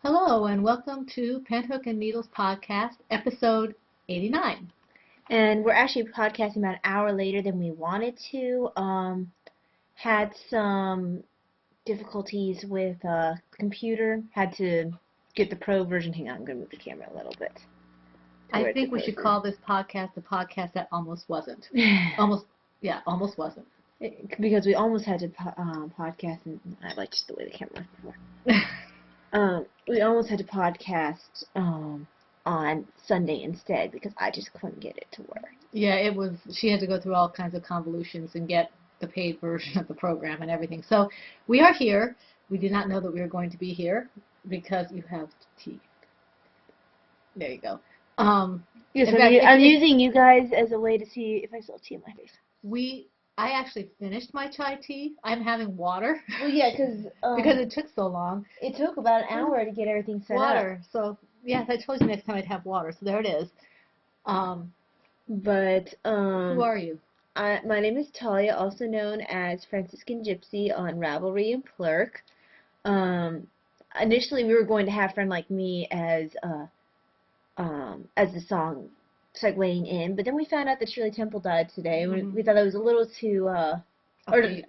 Hello and welcome to Penhook and Needles Podcast, episode 89. And we're actually podcasting about an hour later than we wanted to. Had some difficulties with computer. Had to get the pro version. Hang on, I'm going to move the camera a little bit. I think we should call this podcast the podcast that almost wasn't. Almost wasn't. Because we almost had to podcast, and I like just the way the camera was before. We almost had to podcast on Sunday instead because I just couldn't get it to work. Yeah, it was. She had to go through all kinds of convolutions and get the paid version of the program and everything. So we are here. We did not know that we were going to be here because you have tea. There you go. Yes, I'm using you guys as a way to see if I still have tea in my face. I actually finished my chai tea. I'm having water. Well, yeah, because it took so long. It took about an hour to get everything set up. Water. So yes, I told you next time I'd have water. So there it is. Who are you? My name is Talia, also known as Franciscan Gypsy on Ravelry and Plurk. Initially, we were going to have Friend Like Me as the song segueing in, but then we found out that Shirley Temple died today. Mm-hmm. We thought it was a little too.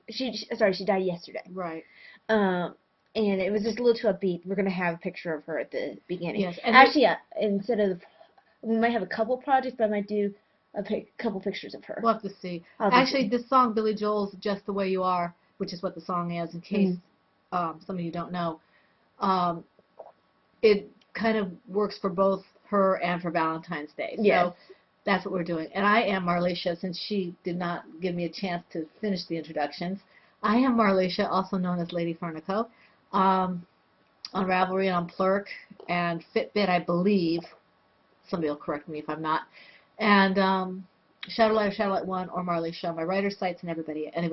She died yesterday. Right. And it was just a little too upbeat. We're gonna have a picture of her at the beginning. Yes. Actually, instead of we might have a couple projects, but I might do a couple pictures of her. We'll have to see. Actually, this song, Billy Joel's "Just the Way You Are," which is what the song is, in case some of you don't know, it kind of works for both her and for Valentine's Day. Yes. So that's what we're doing. And I am Marlacia, since she did not give me a chance to finish the introductions. I am Marlacia, also known as Lady Fernico, on Ravelry and on Plurk and Fitbit, I believe. Somebody will correct me if I'm not. And Shadowlight or Shadowlight 1 or Marlacia on my writer sites and everybody else.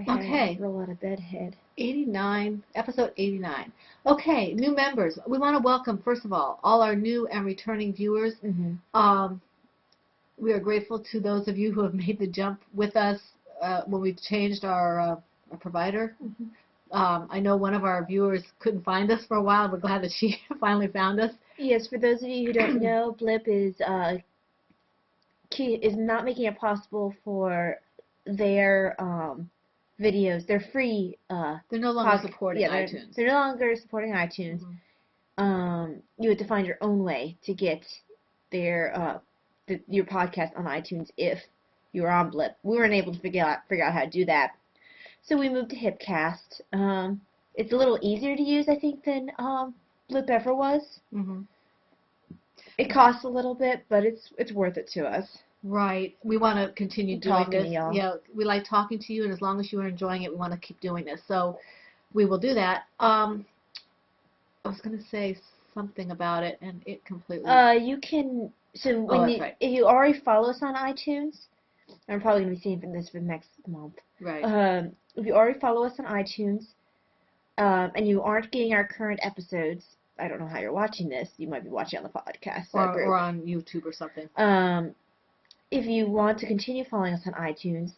Okay. Roll out of bed head. 89, episode 89. Okay, new members. We want to welcome, first of all our new and returning viewers. Mm-hmm. We are grateful to those of you who have made the jump with us when we changed our provider. Mm-hmm. I know one of our viewers couldn't find us for a while. We're glad that she finally found us. Yes, for those of you who don't know, Blip is not making it possible for their videos. They're free. They're no longer supporting iTunes. They're no longer supporting iTunes. Mm-hmm. You have to find your own way to get their your podcast on iTunes if you're on Blip. We weren't able to figure out how to do that, so we moved to Hipcast. It's a little easier to use, I think, than Blip ever was. Mm-hmm. It costs a little bit, but it's worth it to us. Right. We want to continue doing this. Yeah, we like talking to you, and as long as you are enjoying it, we want to keep doing this. So we will do that. I was going to say something about it, and it completely... You can... So right. If you already follow us on iTunes, I'm probably going to be seeing this for next month. Right. If you already follow us on iTunes, and you aren't getting our current episodes, I don't know how you're watching this. You might be watching on the podcast. Or on YouTube or something. If you want to continue following us on iTunes,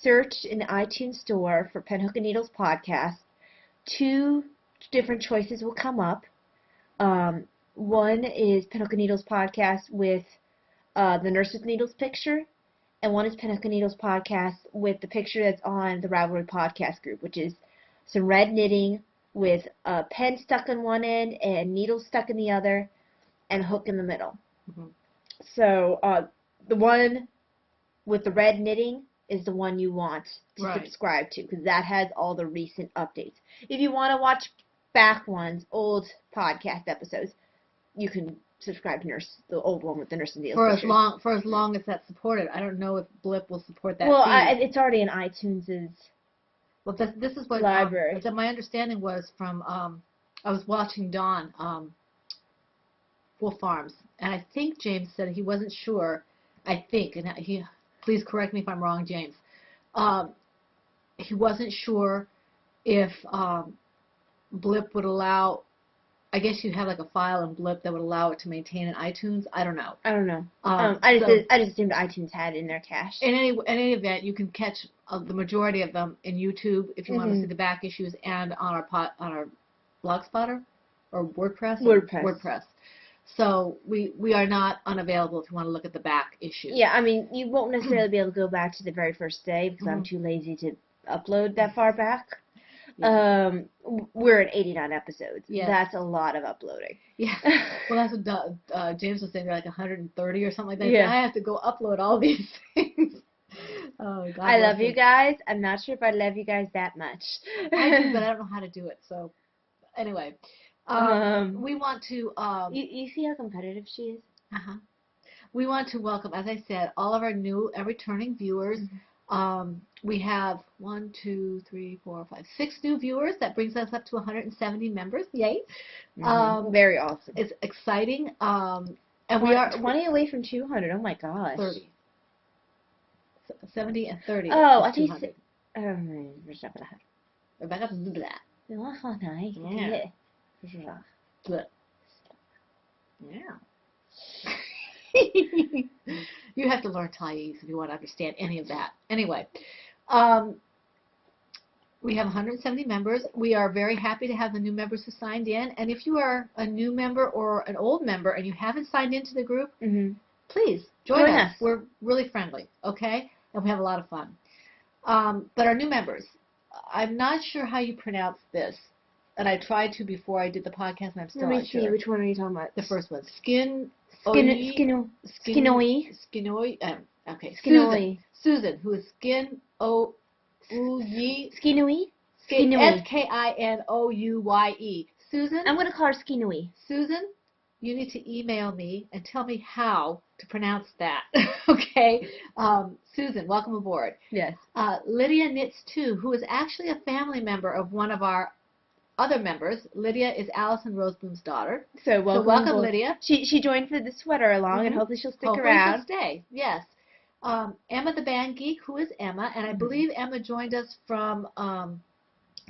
search in the iTunes store for Penhook and Needles Podcast. 2 different choices will come up. One is Penhook and Needles Podcast with the Nurse with Needles picture, and one is Penhook and Needles Podcast with the picture that's on the Ravelry Podcast group, which is some red knitting with a pen stuck on one end and needles stuck in the other and a hook in the middle. Mm-hmm. So the one with the red knitting is the one you want to subscribe to, because that has all the recent updates. If you want to watch back ones, old podcast episodes, you can subscribe to the old one with the Nurse and Needles picture. For as long as that's supported. I don't know if Blip will support that. Well, it's already in iTunes'. Well, this is what library. My understanding was from I was watching Dawn Wolf Farms, and I think James said he wasn't sure. I think, and please correct me if I'm wrong, James. He wasn't sure if Blip would allow I guess you have like a file and blip that would allow it to maintain in iTunes. I don't know. I don't know. So I just assumed iTunes had it in their cache. in any event, you can catch the majority of them in YouTube if you want to see the back issues, and on our Blogspotter or WordPress. WordPress. So we are not unavailable if you want to look at the back issues. Yeah, I mean, you won't necessarily be able to go back to the very first day because I'm too lazy to upload that far back. Yeah. We're at 89 episodes. Yes. That's a lot of uploading. Yeah. Well, that's what James was saying. They're like 130 or something like that. Yeah. I have to go upload all these things. Oh, God I bless love you him. guys. I'm not sure if I love you guys that much. I do, but I don't know how to do it. So, anyway, we want to. You see how competitive she is? We want to welcome, as I said, all of our new and returning viewers. We have 6 new viewers. That brings us up to 170 members. Yay! Very awesome. It's exciting. And we are 20 away from 200. Oh my gosh. 30. 70 and 30. Oh, is I think 200. Rebecca, blah. Yeah. You have to learn Thais if you want to understand any of that. Anyway, we have 170 members. We are very happy to have the new members who signed in. And if you are a new member or an old member and you haven't signed into the group, please join us. We're really friendly, okay? And we have a lot of fun. But our new members, I'm not sure how you pronounce this. And I tried to before I did the podcast, and I'm still not sure. Let me see. Which one are you talking about? The first one. Skinoi. Okay. Skinoi. Susan, who is Skinouye. Skinoi. Skinouye. Susan. I'm going to call her Skinoi. Susan, you need to email me and tell me how to pronounce that. Okay. Susan, welcome aboard. Yes. Lydia Knits Too, who is actually a family member of one of our other members. Lydia is Allison Roseboom's daughter. So welcome Lydia. She joined for the sweater along, and hopefully she'll stick around. Hopefully she'll stay. Yes. Emma the Band Geek, who is Emma, and I believe Emma joined us from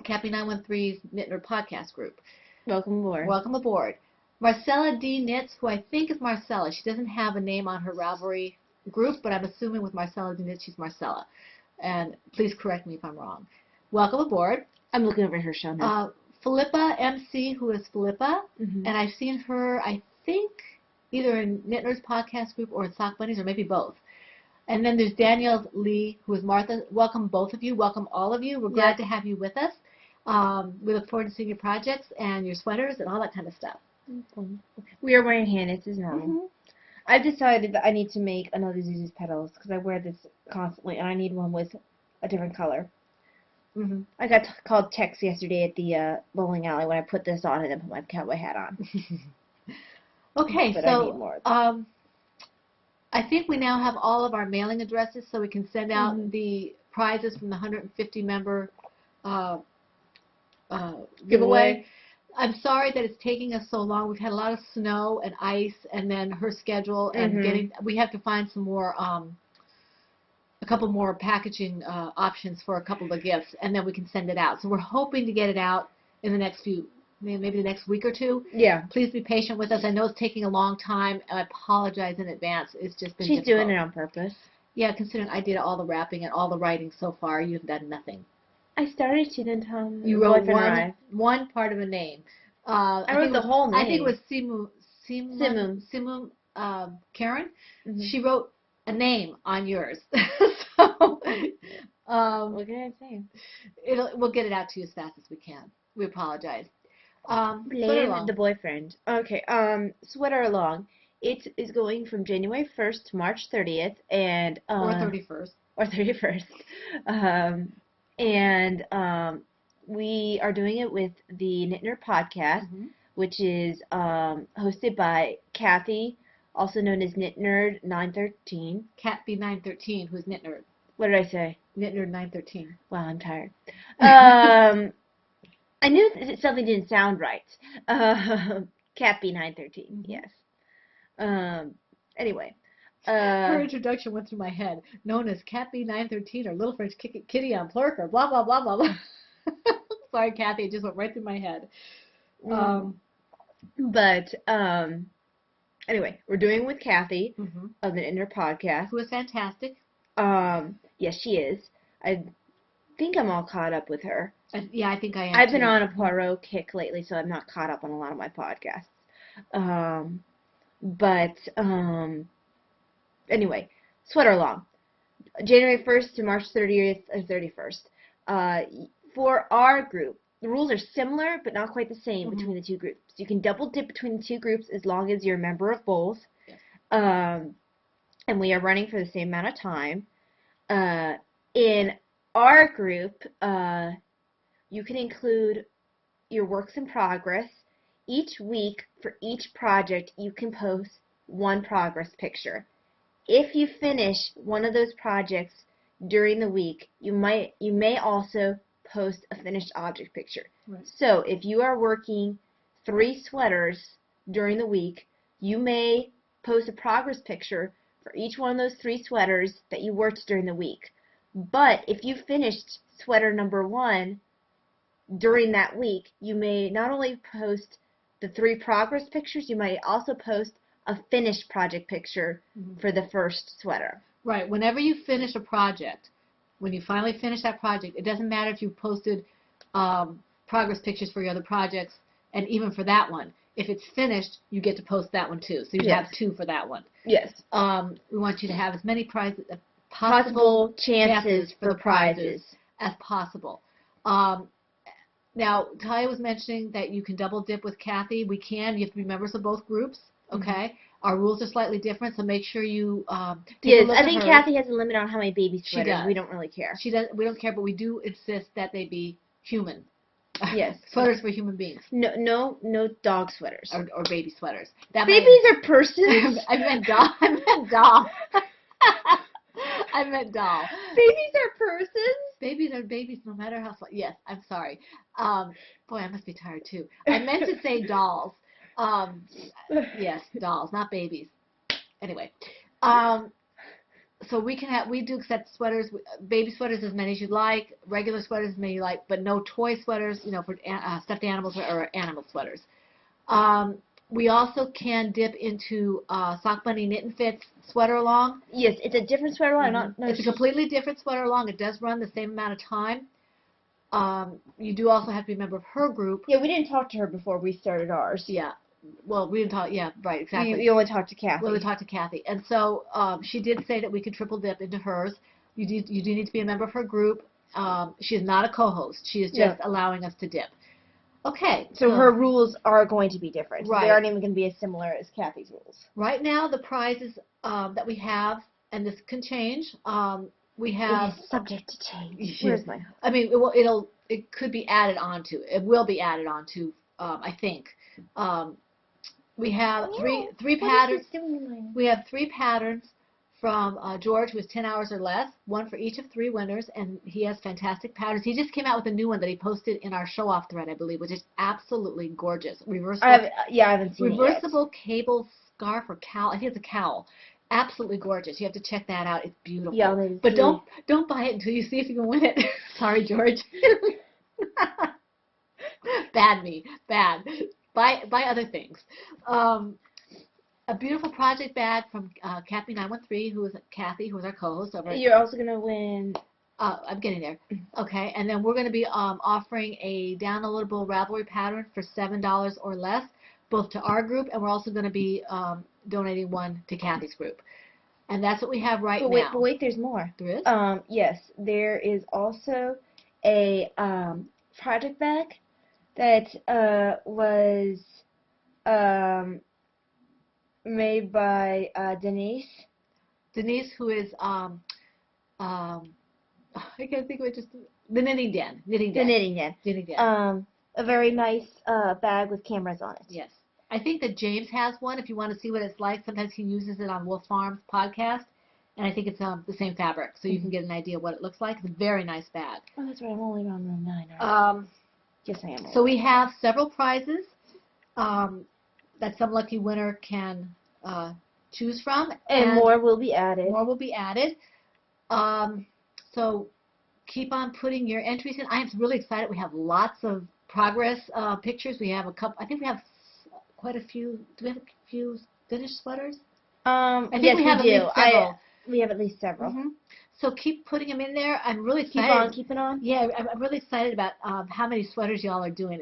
Cappy 913's Knit Nerd podcast group. Welcome aboard. Welcome aboard. Marcella D. Knits, who I think is Marcella. She doesn't have a name on her Ravelry group, but I'm assuming with Marcella D. Knits, she's Marcella. And please correct me if I'm wrong. Welcome aboard. I'm looking over her show now. Philippa MC, who is Philippa, and I've seen her, I think, either in Knit Nerds podcast group or in Sock Bunnies, or maybe both. And then there's Danielle Lee, who is Martha. Welcome, both of you. Welcome, all of you. We're glad to have you with us. We look forward to seeing your projects and your sweaters and all that kind of stuff. We are wearing hand knits as normal. I've decided that I need to make another Zuzu's Petals because I wear this constantly, and I need one with a different color. I got called text yesterday at the bowling alley when I put this on and then put my cowboy hat on. Okay, but so I need more. I think we now have all of our mailing addresses, so we can send out the prizes from the 150 member giveaway. I'm sorry that it's taking us so long. We've had a lot of snow and ice, and then her schedule, and we have to find some more, a couple more packaging options for a couple of the gifts, and then we can send it out. So we're hoping to get it out in the next maybe the next week or two. Yeah. Please be patient with us. I know it's taking a long time. I apologize in advance. It's just been difficult. Doing it on purpose. Yeah, considering I did all the wrapping and all the writing so far, you've done nothing. I started to then tell him. You wrote one part of a name. I wrote the whole name. I think it was Simu Karen. She wrote a name on yours. So, what can I say? We'll get it out to you as fast as we can. We apologize. Blame the boyfriend. Okay. Sweater along. It is going from January 1st to March 30th, and or 31st. Or 31st. We are doing it with the Knit Nerd podcast, which is hosted by Kathy, also known as Knit Nerd 913. Cat B913, who's Knit Nerd. What did I say? Knit Nerd 913. Wow, I'm tired. I knew that something didn't sound right. Cat B913, yes. Anyway. Her introduction went through my head. Known as Cat B913 or Little French Kitty on Plurk or blah, blah, blah, blah, blah. Sorry, Kathy, it just went right through my head. But anyway, we're doing with Kathy Mm-hmm. of the Inner Podcast. Who is fantastic. Yes, she is. I think I'm all caught up with her. Yeah, I think I am I've been too. on a Poirot kick lately, so I'm not caught up on a lot of my podcasts. But anyway, Sweater Long, January 1st to March 30th or 31st. For our group, the rules are similar but not quite the same Mhm. between the two groups. You can double dip between the two groups as long as you're a member of both. Yes. And we are running for the same amount of time. In our group, you can include your works in progress. Each week, for each project, you can post one progress picture. If you finish one of those projects during the week, you may also post a finished object picture. Right. So if you are working 3 sweaters during the week, you may post a progress picture for each one of those 3 sweaters that you worked during the week. But if you finished sweater number 1 during that week, you may not only post the 3 progress pictures, you might also post a finished project picture for the first sweater. Right. Whenever you finish a project, when you finally finish that project, it doesn't matter if you posted progress pictures for your other projects, and even for that one. If it's finished, you get to post that one too. So you Yes. have 2 for that one. Yes. We want you to have as many prizes, Possible chances for the prizes as possible. Now, Talia was mentioning that you can double dip with Kathy. We can. You have to be members of both groups. Okay. Our rules are slightly different, so make sure you take a Yes, look I at think hers. Kathy has a limit on how many baby She sweaters. does. We don't really care. She does. We don't care, but we do insist that they be human. Yes. Sweaters for human beings. No dog sweaters. Or baby sweaters. That Babies are persons. I meant doll. I meant doll. I meant doll. Babies are persons. Babies are babies no matter how small. Yes, I'm sorry. Boy, I must be tired too. I meant to say dolls. Yes, dolls, not babies. Anyway, so we do accept sweaters, baby sweaters as many as you'd like, regular sweaters as many as you like, but no toy sweaters, for stuffed animals or animal sweaters. We also can dip into Sock Bunny Knit and Fits sweater along. Yes, it's a different sweater along. Mm-hmm. It's a completely different sweater along. It does run the same amount of time. You do also have to be a member of her group. Yeah, we didn't talk to her before we started ours. Yeah. Well, we didn't talk. Yeah, right, exactly. We only talked to Kathy. We only talked to Kathy, and so she did say that we could triple dip into hers. You do need to be a member of her group. She is not a co-host. She is just allowing us to dip. Okay. So her rules are going to be different. Right. They aren't even going to be as similar as Kathy's rules. Right now, the prizes that we have, and this can change. We have it is subject to change. Where's my? I mean, it could be added onto. It will be added onto. I think. We have three patterns. We have 3 patterns from George, who is 10 hours or less, one for each of 3 winners, and he has fantastic patterns. He just came out with a new one that he posted in our show-off thread, I believe, which is absolutely gorgeous. Reversible. I haven't seen reversible cable scarf or cowl. I think it's a cowl. Absolutely gorgeous. You have to check that out. It's beautiful. Yeah, maybe. But don't buy it until you see if you can win it. Sorry, George. Bad me. Bad. Buy other things. A beautiful project bag from Kathy913, who is Kathy, who is our co-host over. You're also gonna win. I'm getting there. Okay, and then we're going to be offering a downloadable Ravelry pattern for $7 or less, both to our group, and we're also going to be donating one to Kathy's group. And that's what we have now. But wait, there's more. There is? Yes, there is also a project bag that was made by Denise. Denise, who is I can't think of it. Just the Knitting Den. The Knitting Den. A very nice bag with cameras on it. Yes. I think that James has one. If you want to see what it's like, sometimes he uses it on Wolf Farms podcast, and I think it's the same fabric, so you can get an idea of what it looks like. It's a very nice bag. Oh, that's right. I'm only on room 9. Right? Yes, I am. So we have several prizes that some lucky winner can choose from, and more will be added. More will be added. So keep on putting your entries in. I am really excited. We have lots of progress pictures. We have a couple. I think we have quite a few. Do we have a few finished sweaters? I think yes, we have we at do. least several. We have at least several. So keep putting them in there. I'm really Keep excited. on keeping on. Yeah, I'm really excited about how many sweaters y'all are doing.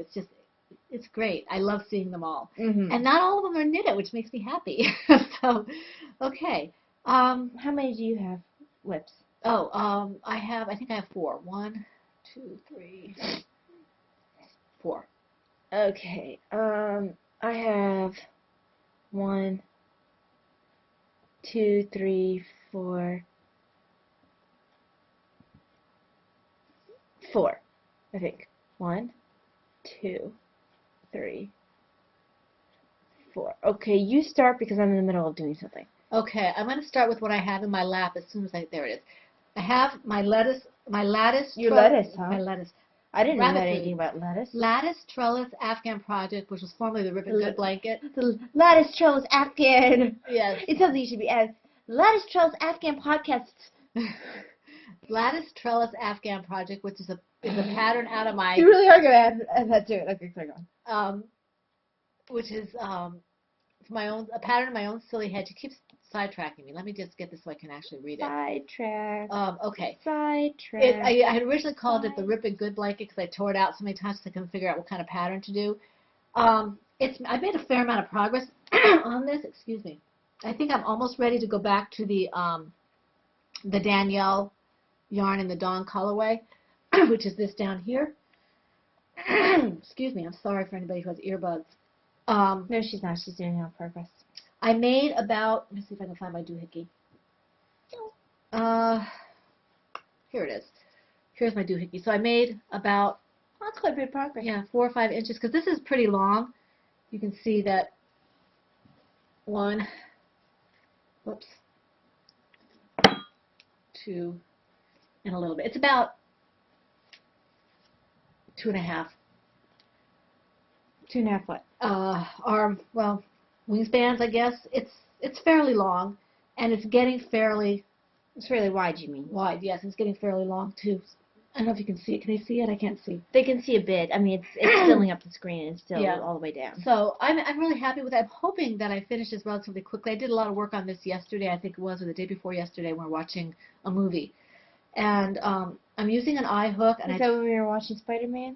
It's great. I love seeing them all. And not all of them are knitted, which makes me happy. So, okay. How many do you have, Lips? I think I have 4. 1, 2, 3, 4. Okay. I have 1, 2, 3, 4, 4. I think 1, 2, 3, 4. Okay, you start because I'm in the middle of doing something. Okay, I'm going to start with what I have in my lap as soon as there it is. I have my lattice. Your lettuce, huh? My lettuce. I didn't know Rabbit anything food. about lettuce. Lattice Trellis Afghan Project, which was formerly the Rip and Good blanket. The lattice trellis Afghan. Yes. It's something you should be asked. Lattice trellis Afghan podcasts. Lattice Trellis Afghan Project, which is a pattern out of my You really are going to add that to it. Okay, click on. Which is a pattern of my own silly head. She keeps sidetracking me. Let me just get this so I can actually read it. Sidetrack. Okay. Sidetrack. I had originally called it the Rip and Good blanket because I tore it out so many times so I couldn't figure out what kind of pattern to do. I made a fair amount of progress on this. Excuse me. I think I'm almost ready to go back to the Danielle yarn in the Dawn colorway, which is this down here. Excuse me. I'm sorry for anybody who has earbuds. No, she's not. She's doing it on purpose. I made about, let me see if I can find my doohickey. Here it is. Here's my doohickey. So I made about, That's quite a bit of progress. yeah, 4 or 5 inches, because this is pretty long. You can see that 1, whoops, 2, and a little bit. It's about 2.5. 2.5 what? Arm, well, wingspans, I guess. It's fairly long, and it's getting fairly It's really wide, you mean? wide. Yes, it's getting fairly long too. I don't know if you can see it. Can they see it? I can't see. They can see a bit. I mean, it's filling up the screen and it's still Yeah. all the way down. So I'm really happy with it. I'm hoping that I finish this relatively quickly. I did a lot of work on this yesterday. I think it was, or the day before yesterday, when we were watching a movie, and I'm using an eye hook. And Is that when we were watching Spider-Man?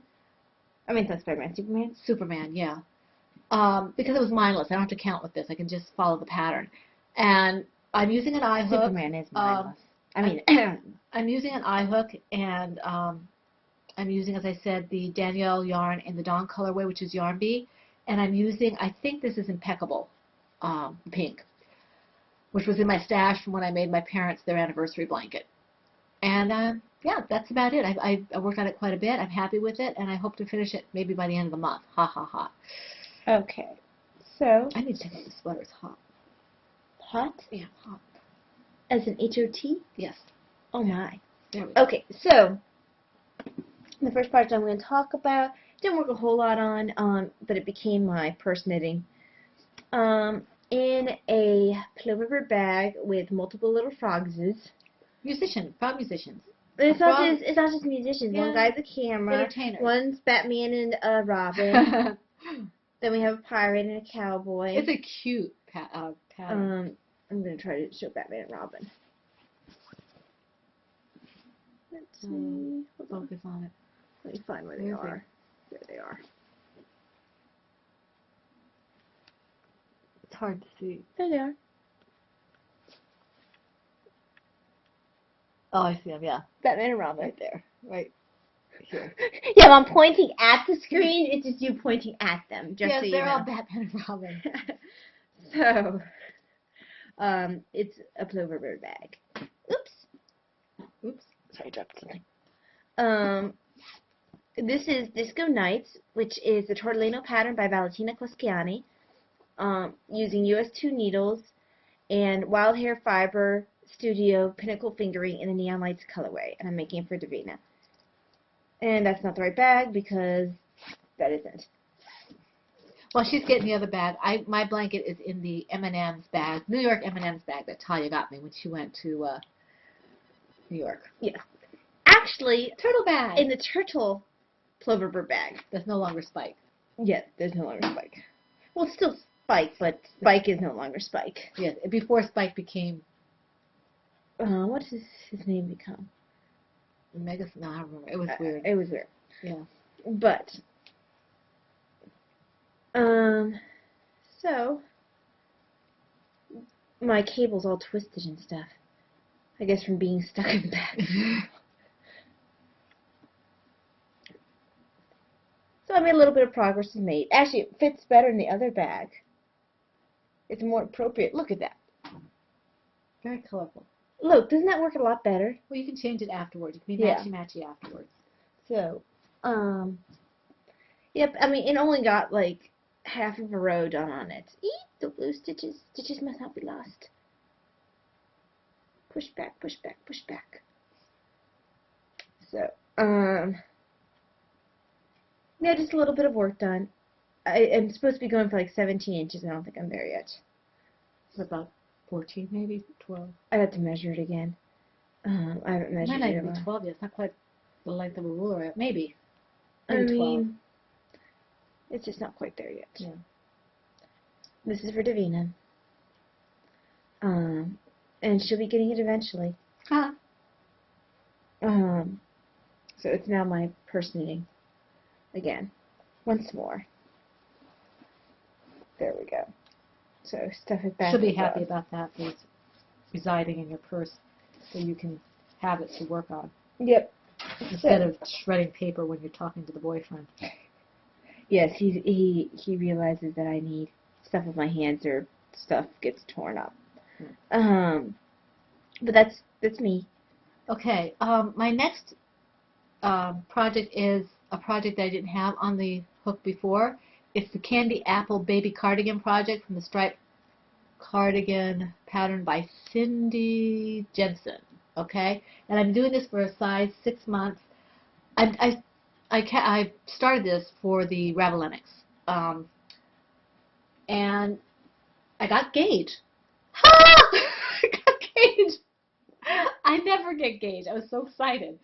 I mean, it's not Spider-Man, Superman? Superman, yeah. Because it was mindless. I don't have to count with this. I can just follow the pattern. And I'm using an eye hook. Superman is mindless. I mean, I'm using an eye hook, and I'm using, as I said, the Danielle yarn in the Dawn colorway, which is Yarn Bee. And I'm using, I think this is Impeccable pink, which was in my stash from when I made my parents their anniversary blanket. And yeah, that's about it. I worked on it quite a bit. I'm happy with it, and I hope to finish it maybe by the end of the month. Ha ha ha. okay. So, I need to take off the sweater. It's hot. hot? Yeah, hot. As in H-O-T? Yes. Oh my. There we go. Okay, so, the first project I'm going to talk about, didn't work a whole lot on, but it became my purse knitting. In a plover bag with multiple little frogses. Frog musicians. It's not just musicians. Yeah. One guy's a camera. Entertainers. One's Batman and Robin. Then we have a pirate and a cowboy. It's a cute pattern. I'm going to try to show Batman and Robin. Let's see. Hold on. Focus on it. Let me find where they are. There they are. It's hard to see. There they are. Oh, I see them. Yeah, Batman and Robin. right there. Right here. Yeah, if I'm pointing at the screen, it's just you pointing at them. Just Yes, so you they're know. all Batman and Robin. So, it's a plover bird bag. Oops. Oops. Sorry, I dropped something. This is Disco Nights, which is the Tortellino pattern by Valentina Coschiani, using US 2 needles and Wild Hair Fiber Studio Pinnacle Fingering in the Neon Lights colorway, and I'm making it for Davina. And that's not the right bag because that isn't. Well, she's getting the other bag. My blanket is in the M&M's bag, New York M&M's bag that Talia got me when she went to New York. Yeah. Actually, Turtle bag. in the turtle plover bird bag. There's no longer Spike. Yeah, there's no longer Spike. Well, it's still Spike, but Spike is no longer Spike. Yes, before Spike became What does his name become? Mega. No, I don't remember. It was weird. It was weird. Yeah. But, so, my cable's all twisted and stuff. I guess from being stuck in the back. So I mean, a little bit of progress is made. Actually, it fits better in the other bag. It's more appropriate. Look at that. Very colorful. Look, doesn't that work a lot better? Well, you can change it afterwards. You can be Yeah. matchy-matchy afterwards. So, yep, I mean, it only got like half of a row done on it. Eat the blue stitches. Stitches must not be lost. Push back, push back, push back. So, yeah, just a little bit of work done. I'm supposed to be going for like 17 inches. I don't think I'm there yet. About 14, maybe 12. I have to measure it again. I haven't It measured might not it. even be 12 yet. It's not quite the length of a ruler yet. Maybe. I Maybe 12. mean, it's just not quite there yet. Yeah. This is for Davina. And she'll be getting it eventually. Huh. So it's now my purse knitting again. Once more. There we go. So stuff it back. She'll be as happy well. about that. It's residing in your purse so you can have it to work on. Yep. Instead of shredding paper when you're talking to the boyfriend. Yes, he realizes that I need stuff with my hands or stuff gets torn up. But that's me. Okay. My next project is a project I didn't have on the hook before. It's the Candy Apple Baby Cardigan project from the Striped Cardigan pattern by Cindy Jensen. Okay, and I'm doing this for a size 6 months. I started this for the Ravelinics, and I got gauge. I got gauge. I never get gauge. I was so excited.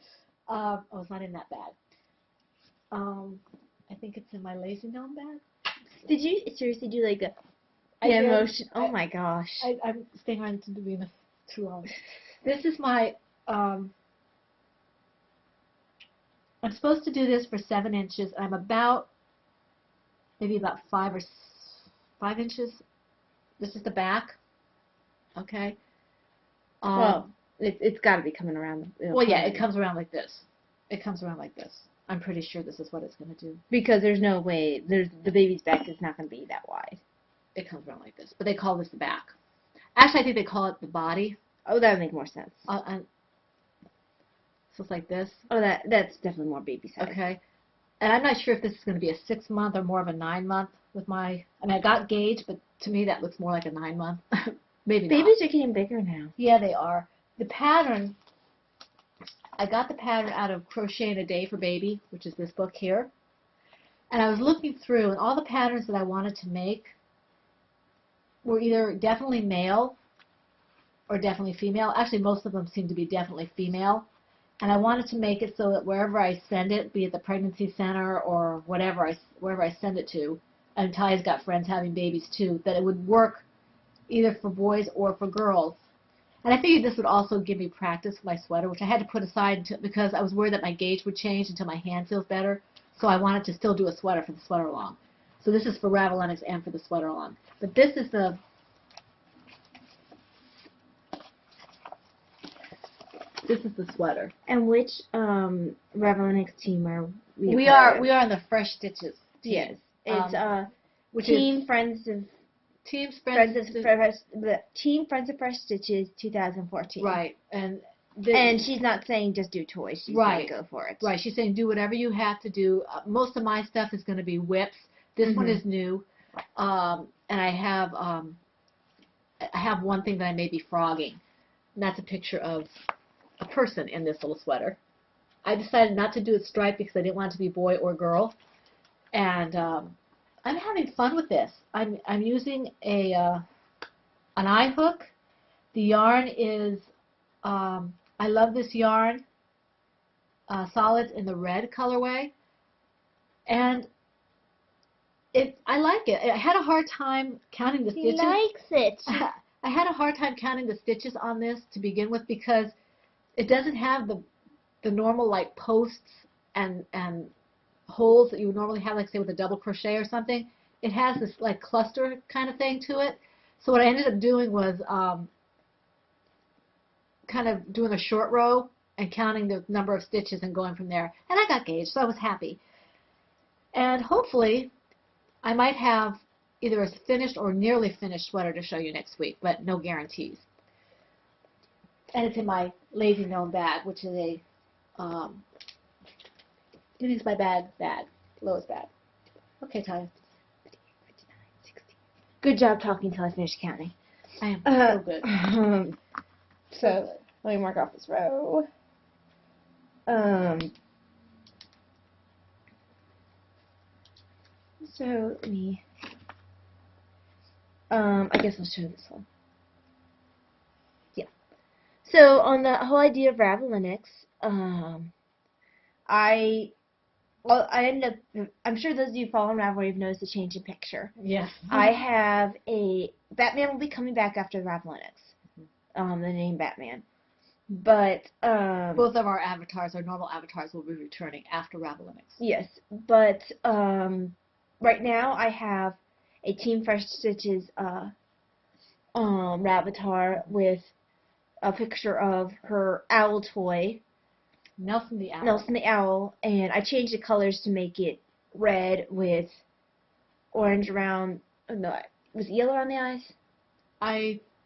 Oh, it's not in that bag. I think it's in my Lazy Gnome bag. Did you seriously do like a I did. motion? Oh my gosh. I'm staying on to Davina too long. This is my, I'm supposed to do this for 7 inches. I'm about, maybe about 5 inches. This is the back. Okay. Well, it's got to be coming around. Well, yeah, it comes around like this. It comes around like this. I'm pretty sure this is what it's going to do. Because there's no way, the baby's back is not going to be that wide. It comes around like this. But they call this the back. Actually, I think they call it the body. Oh, that would make more sense. So it's like this. Oh, that's definitely more baby size. Okay. And I'm not sure if this is going to be a 6 month or more of a 9 month with my, I mean, I got gauge, but to me that looks more like a 9 month. Maybe not. Babies are getting bigger now. Yeah, they are. The pattern, I got the pattern out of Crochet in a Day for Baby, which is this book here. And I was looking through, and all the patterns that I wanted to make were either definitely male or definitely female. Actually, most of them seem to be definitely female. And I wanted to make it so that wherever I send it, be it the pregnancy center or whatever, wherever I send it to, and Ty's got friends having babies too, that it would work either for boys or for girls. And I figured this would also give me practice for my sweater, which I had to put aside because I was worried that my gauge would change until my hand feels better. So I wanted to still do a sweater for the sweater along. So this is for Ravelinics and for the sweater along. But this is the sweater. And which Ravelinics team are we? We are in the Fresh Stitches team. Yes, it's which Team is Friends of Team Friends of Team Friends of Fresh Stitches 2014. Right, and she's not saying just do toys. She's right, saying go for it. Right, she's saying do whatever you have to do. Most of my stuff is going to be whips. This one is new, and I have one thing that I may be frogging, and that's a picture of a person in this little sweater. I decided not to do it striped because I didn't want it to be boy or girl, and I'm having fun with this. I'm using an eye hook. The yarn is I love this yarn, Solids in the red colorway, and I like it. I had a hard time counting the He stitches. likes it. I had a hard time counting the stitches on this to begin with because it doesn't have the normal like posts and holes that you would normally have, like say with a double crochet or something. It has this like cluster kind of thing to it. So what I ended up doing was kind of doing a short row and counting the number of stitches and going from there. And I got gauged, so I was happy. And hopefully I might have either a finished or nearly finished sweater to show you next week, but no guarantees. And it's in my Lazy Gnome bag, which is a, I think it's my bag, Lois bag. Okay, Ty. Good job talking until I finish counting. I am so good. So let me mark off this row. So let me. I guess I'll show this one. Yeah. So on the whole idea of Ravellinix, I ended up. I'm sure those of you following Ravelry have noticed a change in picture. Yes. I have a Batman will be coming back after Ravellinix. The name Batman. But both of our avatars, our normal avatars, will be returning after Ravellinix. Yes, but right now I have a Team Fresh Stitches Ravitar with a picture of her owl toy, Nelson the Owl. Nelson the Owl, and I changed the colors to make it red with orange around. Oh, no, was it yellow around the eyes?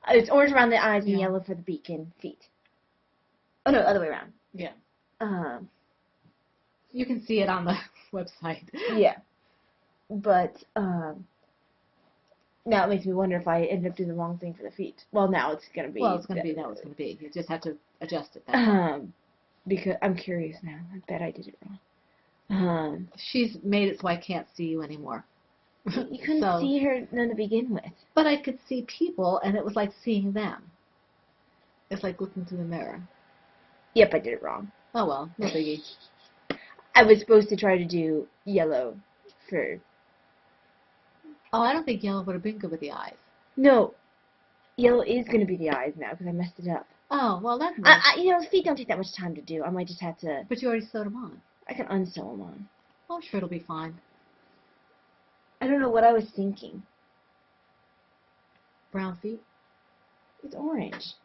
It's orange around the eyes and yellow for the beak and feet. Oh no, other way around. Yeah. You can see it on the website. Yeah. But now it makes me wonder if I end up doing the wrong thing for the feet. Well, now it's gonna be. Well, it's gonna be that it's gonna be. You just have to adjust it. Because I'm curious now. I bet I did it wrong. She's made it so I can't see you anymore. You couldn't see her none to begin with. But I could see people, and it was like seeing them. It's like looking through the mirror. Yep, I did it wrong. Oh well, no biggie. I was supposed to try to do yellow for... Oh, I don't think yellow would have been good with the eyes. No. Yellow is going to be the eyes now, because I messed it up. Oh, well, that's nice. You know, feet don't take that much time to do. I might just have to... But you already sewed them on. I can unsew them on. Oh, I'm sure it'll be fine. I don't know what I was thinking. Brown feet? It's orange.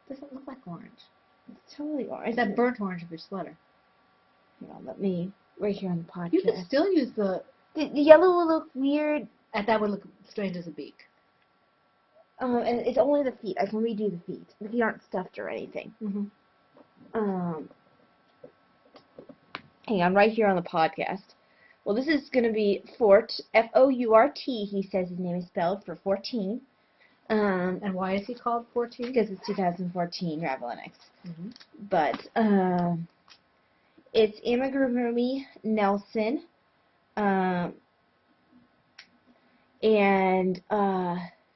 Doesn't look like orange. It's totally orange. It's that burnt orange of your sweater. Hang on, let me... Right here on the podcast. You could still use the... The yellow will look weird. That would look strange as a beak. And it's only the feet. I can redo the feet. The feet aren't stuffed or anything. Hang on, right here on the podcast. Well, this is going to be Fort, F-O-U-R-T, he says his name is spelled, for 14. And why is he called 14? Because it's 2014 Ravellinix. But it's Amigurumi Nelson, and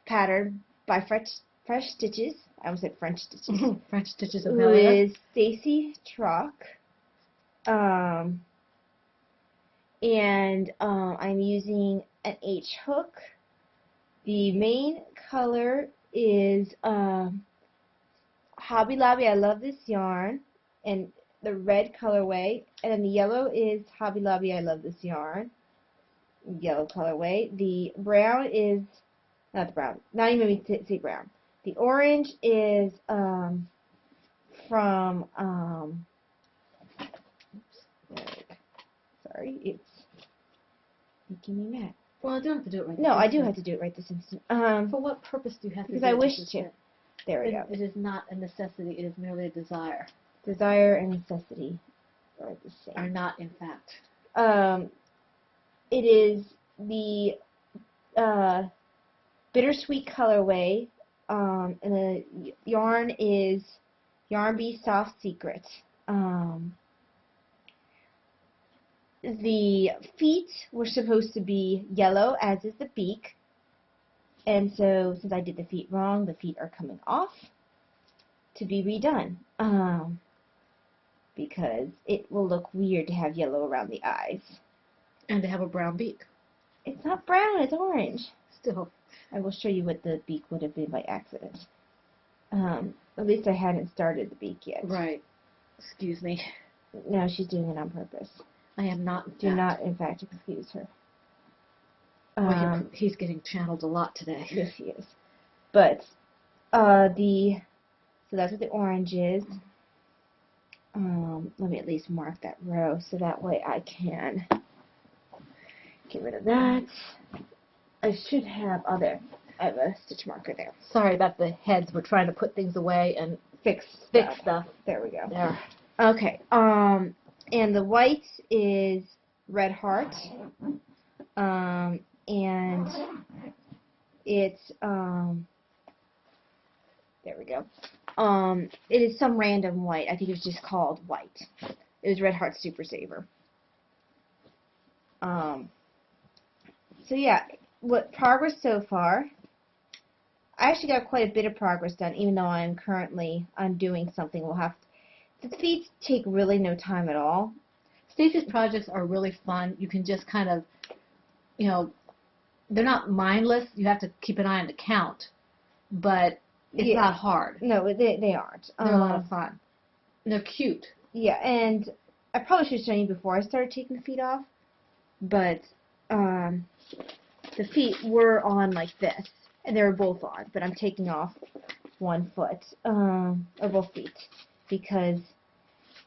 patterned by Fresh Stitches. I almost said French Stitches. French Stitches of Who is Stacy Trock. And I'm using an H hook. The main color is Hobby Lobby, I Love This Yarn, and the red colorway, and then the yellow is Hobby Lobby, I Love This Yarn, yellow colorway. The brown is, not the brown, not even let me say brown. The orange is from, sorry, it's making me mad. Well, I don't have to do it right No, I do have to do it right this instant. For what purpose do you have to do it? Because I wish to. There we go. It is not a necessity, it is merely a desire. Desire and necessity are the same. Are not, in fact. It is the bittersweet colorway, and the yarn is Yarn Bee Soft Secret. The feet were supposed to be yellow, as is the beak. And so, since I did the feet wrong, the feet are coming off to be redone. Because it will look weird to have yellow around the eyes. And to have a brown beak. It's not brown, it's orange. Still. I will show you what the beak would have been by accident. At least I hadn't started the beak yet. Right. Excuse me. No, she's doing it on purpose. I am not. Do not, in fact, excuse her. He's getting channeled a lot today. Yes, he is. But, so that's what the orange is. Let me at least mark that row so that way I can get rid of that. I should have, I have a stitch marker there. Sorry about the heads. We're trying to put things away and fix stuff. There we go. There. Okay, and the white is Red Heart, and it's, there we go. It is some random white. I think it was just called white. It was Red Heart Super Saver. So yeah, what progress so far? I actually got quite a bit of progress done, even though I'm currently undoing something. The feet take really no time at all. Stacey's projects are really fun. You can just kind of, you know, they're not mindless. You have to keep an eye on the count, but it's not hard. No, they aren't. They're a lot of fun. And they're cute. Yeah, and I probably should have shown you before I started taking the feet off, but the feet were on like this, and they were both on, but I'm taking off one foot, or both feet, because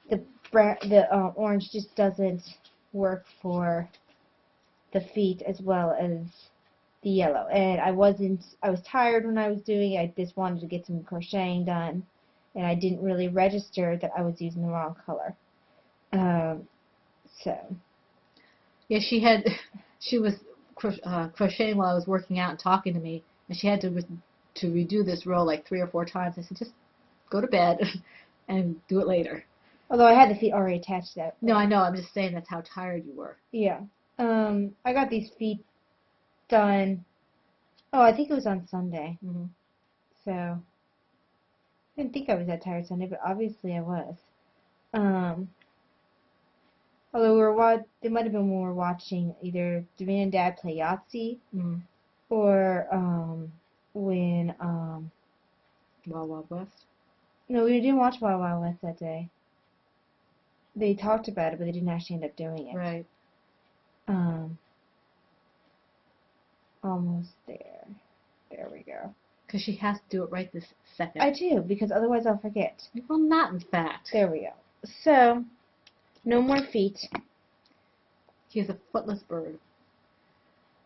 the orange just doesn't work for the feet as well as the yellow. And I was tired when I was doing it. I just wanted to get some crocheting done, and I didn't really register that I was using the wrong color. So. Yeah, she was crocheting while I was working out and talking to me, and she had to redo this row like 3 or 4 times. I said, just go to bed and do it later. Although I had the feet already attached to that. No, I know. I'm just saying that's how tired you were. Yeah. I got these feet done. Oh, I think it was on Sunday. Mm-hmm. So I didn't think I was that tired Sunday, but obviously I was. Although they might have been when we were watching either Davina and Dad play Yahtzee, or when Wild Wild West. No, we didn't watch Wild Wild West that day. They talked about it, but they didn't actually end up doing it. Right. Almost there. There we go. Because she has to do it right this second. I do, because otherwise I'll forget. Well, not in fact. There we go. So, no more feet. He is a footless bird.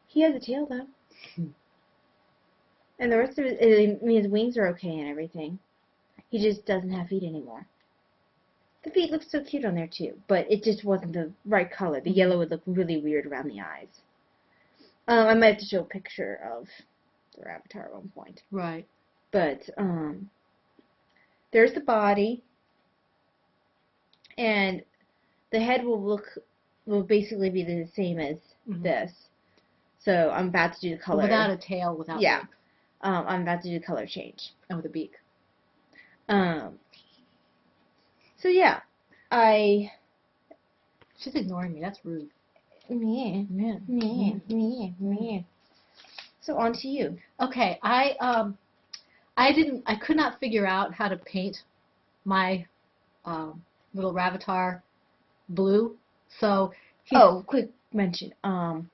He has a tail, though. And the rest of it, I mean, his wings are okay and everything. He just doesn't have feet anymore. The feet look so cute on there, too, but it just wasn't the right color. The yellow would look really weird around the eyes. I might have to show a picture of their avatar at one point. Right. But, there's the body, and the head will basically be the same as this. So I'm about to do the color. But without a tail, without wings. I'm about to do the color change. And with a beak. So yeah, She's ignoring me. That's rude. Me. So on to you. Okay, I could not figure out how to paint my little Ravatar blue. So quick mention. All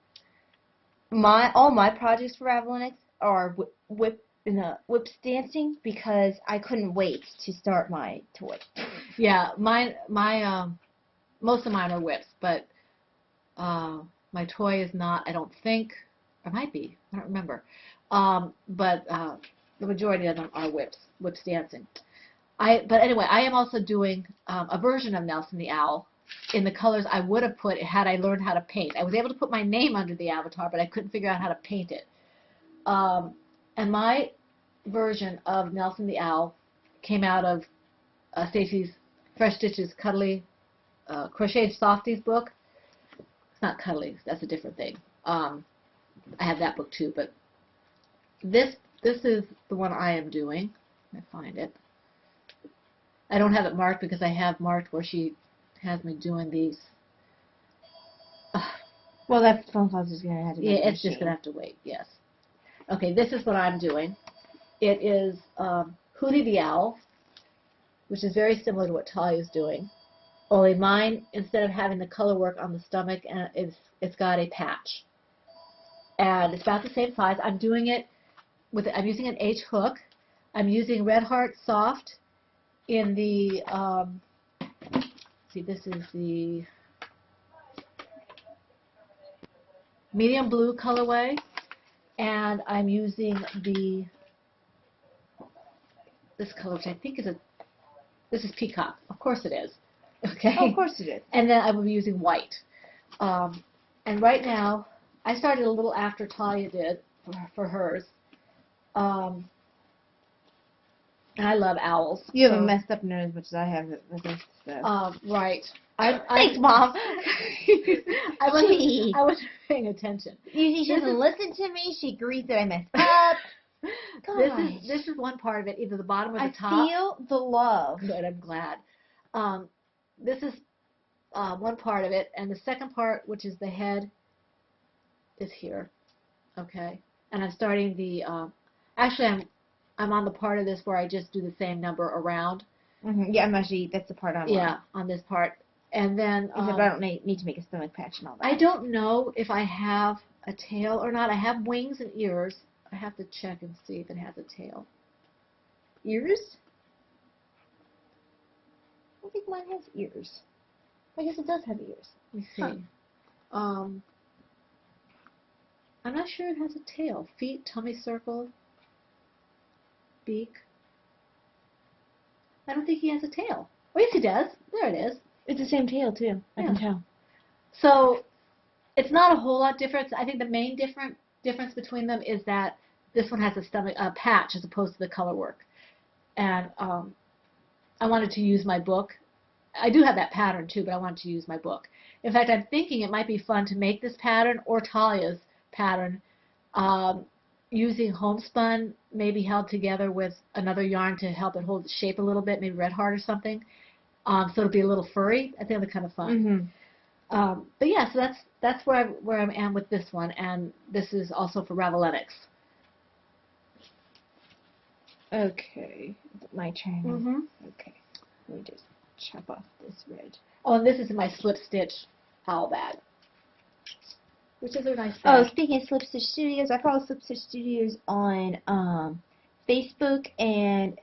my projects for Ravelinix are whips dancing because I couldn't wait to start my toy. Yeah, my most of mine are whips, but my toy is not. I don't think. Or might be. I don't remember. But the majority of them are whips dancing. But anyway, I am also doing a version of Nelson the Owl in the colors I would have put had I learned how to paint. I was able to put my name under the avatar, but I couldn't figure out how to paint it. And my version of Nelson the Owl came out of Stacey's Fresh Stitches Cuddly Crocheted Softies book. It's not cuddly. That's a different thing. I have that book too, but this is the one I am doing. Let me find it. I don't have it marked because I have marked where she has me doing these. Well, that phone call's just gonna have to go. Yeah, to the it's just machine. gonna have to wait. Yes. Okay, this is what I'm doing. It is Hootie the Owl, which is very similar to what Talia is doing. Only mine, instead of having the color work on the stomach, it's got a patch, and it's about the same size. I'm doing it with. I'm using an H hook. I'm using Red Heart Soft in the. See, this is the medium blue colorway, and I'm using this color, which I think is this is peacock. Of course it is. Okay. Oh, of course it is. And then I will be using white. And right now, I started a little after Talia did for hers. And I love owls. You haven't so, messed up near as much as I have with this stuff. Right. Thanks, Mom. I wasn't paying attention. She doesn't listen to me. She agrees that I messed up. This is one part of it, either the bottom or the top. I feel the love. Good, I'm glad. This is one part of it, and the second part, which is the head, is here. Okay, and I'm starting the. Actually, I'm on the part of this where I just do the same number around. Mm-hmm. Yeah, that's the part I'm on. Yeah, on this part, and then. Except I don't need to make a stomach patch and all that. I don't know if I have a tail or not. I have wings and ears. I have to check and see if it has a tail. Ears? I don't think mine has ears. I guess it does have ears. Let me see. Huh. I'm not sure it has a tail. Feet, tummy circle, beak. I don't think he has a tail. Oh, yes, he does. There it is. It's the same tail, too. I can tell. So it's not a whole lot different. I think the main difference between them is that this one has a patch as opposed to the color work. And I wanted to use my book. I do have that pattern too, but I wanted to use my book. In fact, I'm thinking it might be fun to make this pattern or Talia's pattern using homespun, maybe held together with another yarn to help it hold its shape a little bit, maybe Red Heart or something. So it'll be a little furry. I think it'll be kind of fun. Mm-hmm. But yeah, so that's where I am with this one, and this is also for Raveletics. Okay. Is it my turn? Mm-hmm. Okay. Let me just chop off this red. Oh, and this is my slip stitch owl bag, which is a nice bag. Oh, speaking of Slip Stitch Studios, I follow Slip Stitch Studios on Facebook and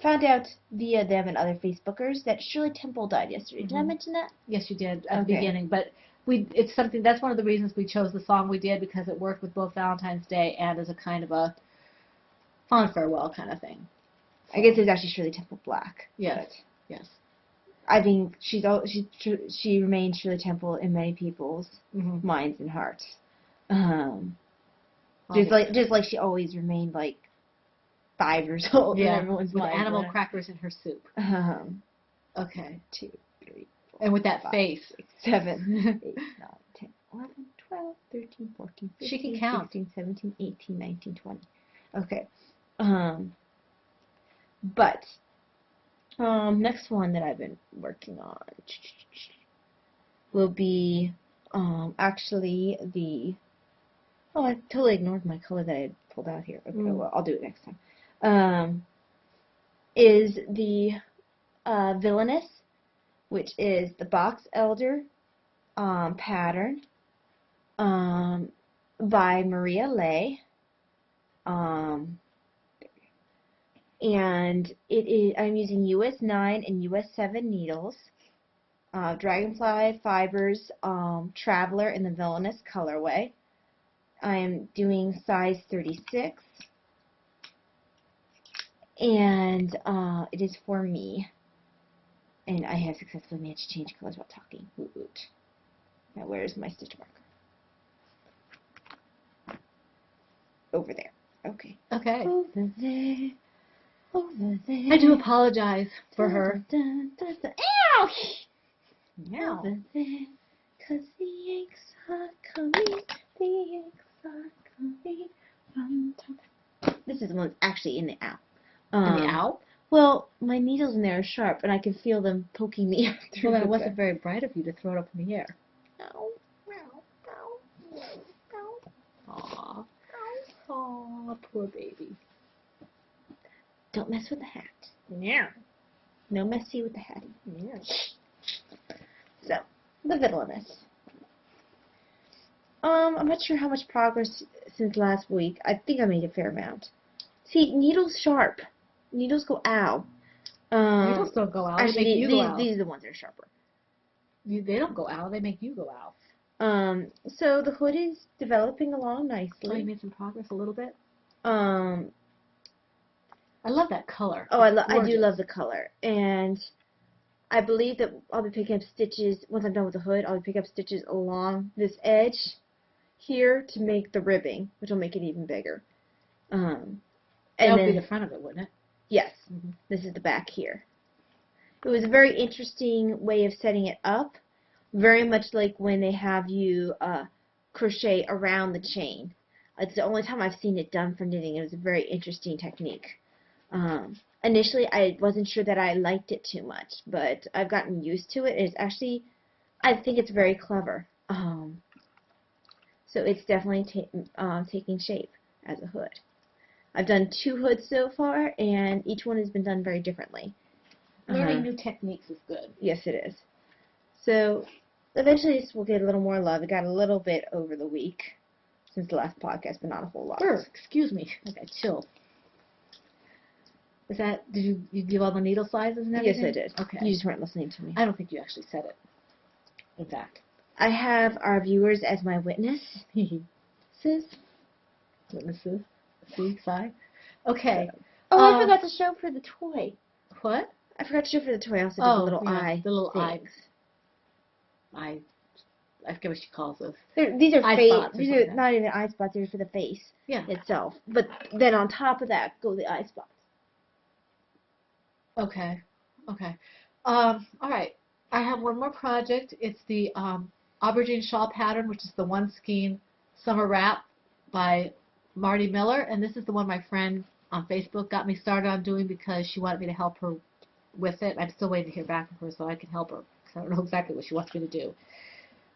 found out via them and other Facebookers that Shirley Temple died yesterday. Did I mention that? Yes, you did at the beginning, but it's something. That's one of the reasons we chose the song we did, because it worked with both Valentine's Day and as a kind of a fond farewell kind of thing. I guess it's actually Shirley Temple Black. Yes. Yes. I think she remains Shirley Temple in many people's minds and hearts. Just like she always remained like 5 years old in everyone's with mind. animal crackers in her soup. Okay. 2, 3, 4, and with that 5, face. 6, 7, 8, 9, 10, 11, 12, 13, 14, 15, she can count. 16, 17, 18, 19, 20. Okay. But next one that I've been working on will be actually the. Oh, I totally ignored my color that I had pulled out here. Okay, well, I'll do it next time. Is the Villainous, which is the Box Elder pattern by Maria Lay. And I'm using US 9 and US 7 needles, Dragonfly Fibers Traveler in the Villainous colorway. I am doing size 36, and it is for me. And I have successfully managed to change colors while talking. Woot woot. Now where's my stitch marker? Over there. Okay. Okay. Over there. Over there. I do apologize for her. Ow! Now. Over there. 'Cause the Yanks are coming. The Yanks are coming from top. This is the one that's actually in the owl. In the owl? Well, my needles in there are sharp, and I can feel them poking me through. Well, then the it wasn't very bright of you to throw it up in the air. Ow, ow, ow. Poor baby. Don't mess with the hat. Yeah. No messy with the hattie. Yeah. So, the villainous. I'm not sure how much progress since last week. I think I made a fair amount. See, needles sharp. Needles go ow. Needles don't go out. They Actually, make you go out. these are the ones that are sharper. They don't go out. They make you go out. So the hood is developing along So you nicely. made some progress a little bit. Um, I love that color. oh, It's I do gorgeous. love the color, and I believe that I'll be picking up stitches once I'm done with the hood. I'll be picking up stitches along this edge here to make the ribbing, which will make it even bigger. And That would then, be the front of it, wouldn't it? yes, Mhm. this is the back here. It was a very interesting way of setting it up, very much like when they have you crochet around the chain. It's the only time I've seen it done for knitting. It was a very interesting technique. Initially, I wasn't sure that I liked it too much, but I've gotten used to it. It's actually, I think it's very clever. So it's definitely taking shape as a hood. I've done 2 hoods so far, and each one has been done very differently. Learning new techniques is good. Yes, it is. So eventually this will get a little more love. It got a little bit over the week since the last podcast, but not a whole lot. Excuse me. I got chills. Is that, did you give all the needle sizes and Yes, everything? I did. Okay. You just weren't listening to me. I don't think you actually said it. In fact. I have our viewers as my witnesses. Witnesses. See, side. Okay. Oh, I forgot to show for the toy. What? I forgot to show for the toy. I also did the little eye. The little things. eye. I forget what she calls those. These are Eye face. spots or These something. are not even eye spots. They're for the face Yeah. itself. But then on top of that go the eye spots. Okay. Okay. All right. I have one more project. It's the aubergine shawl pattern, which is the One Skein Summer Wrap by Marty Miller. And this is the one my friend on Facebook got me started on doing because she wanted me to help her with it. I'm still waiting to hear back from her so I can help her because I don't know exactly what she wants me to do.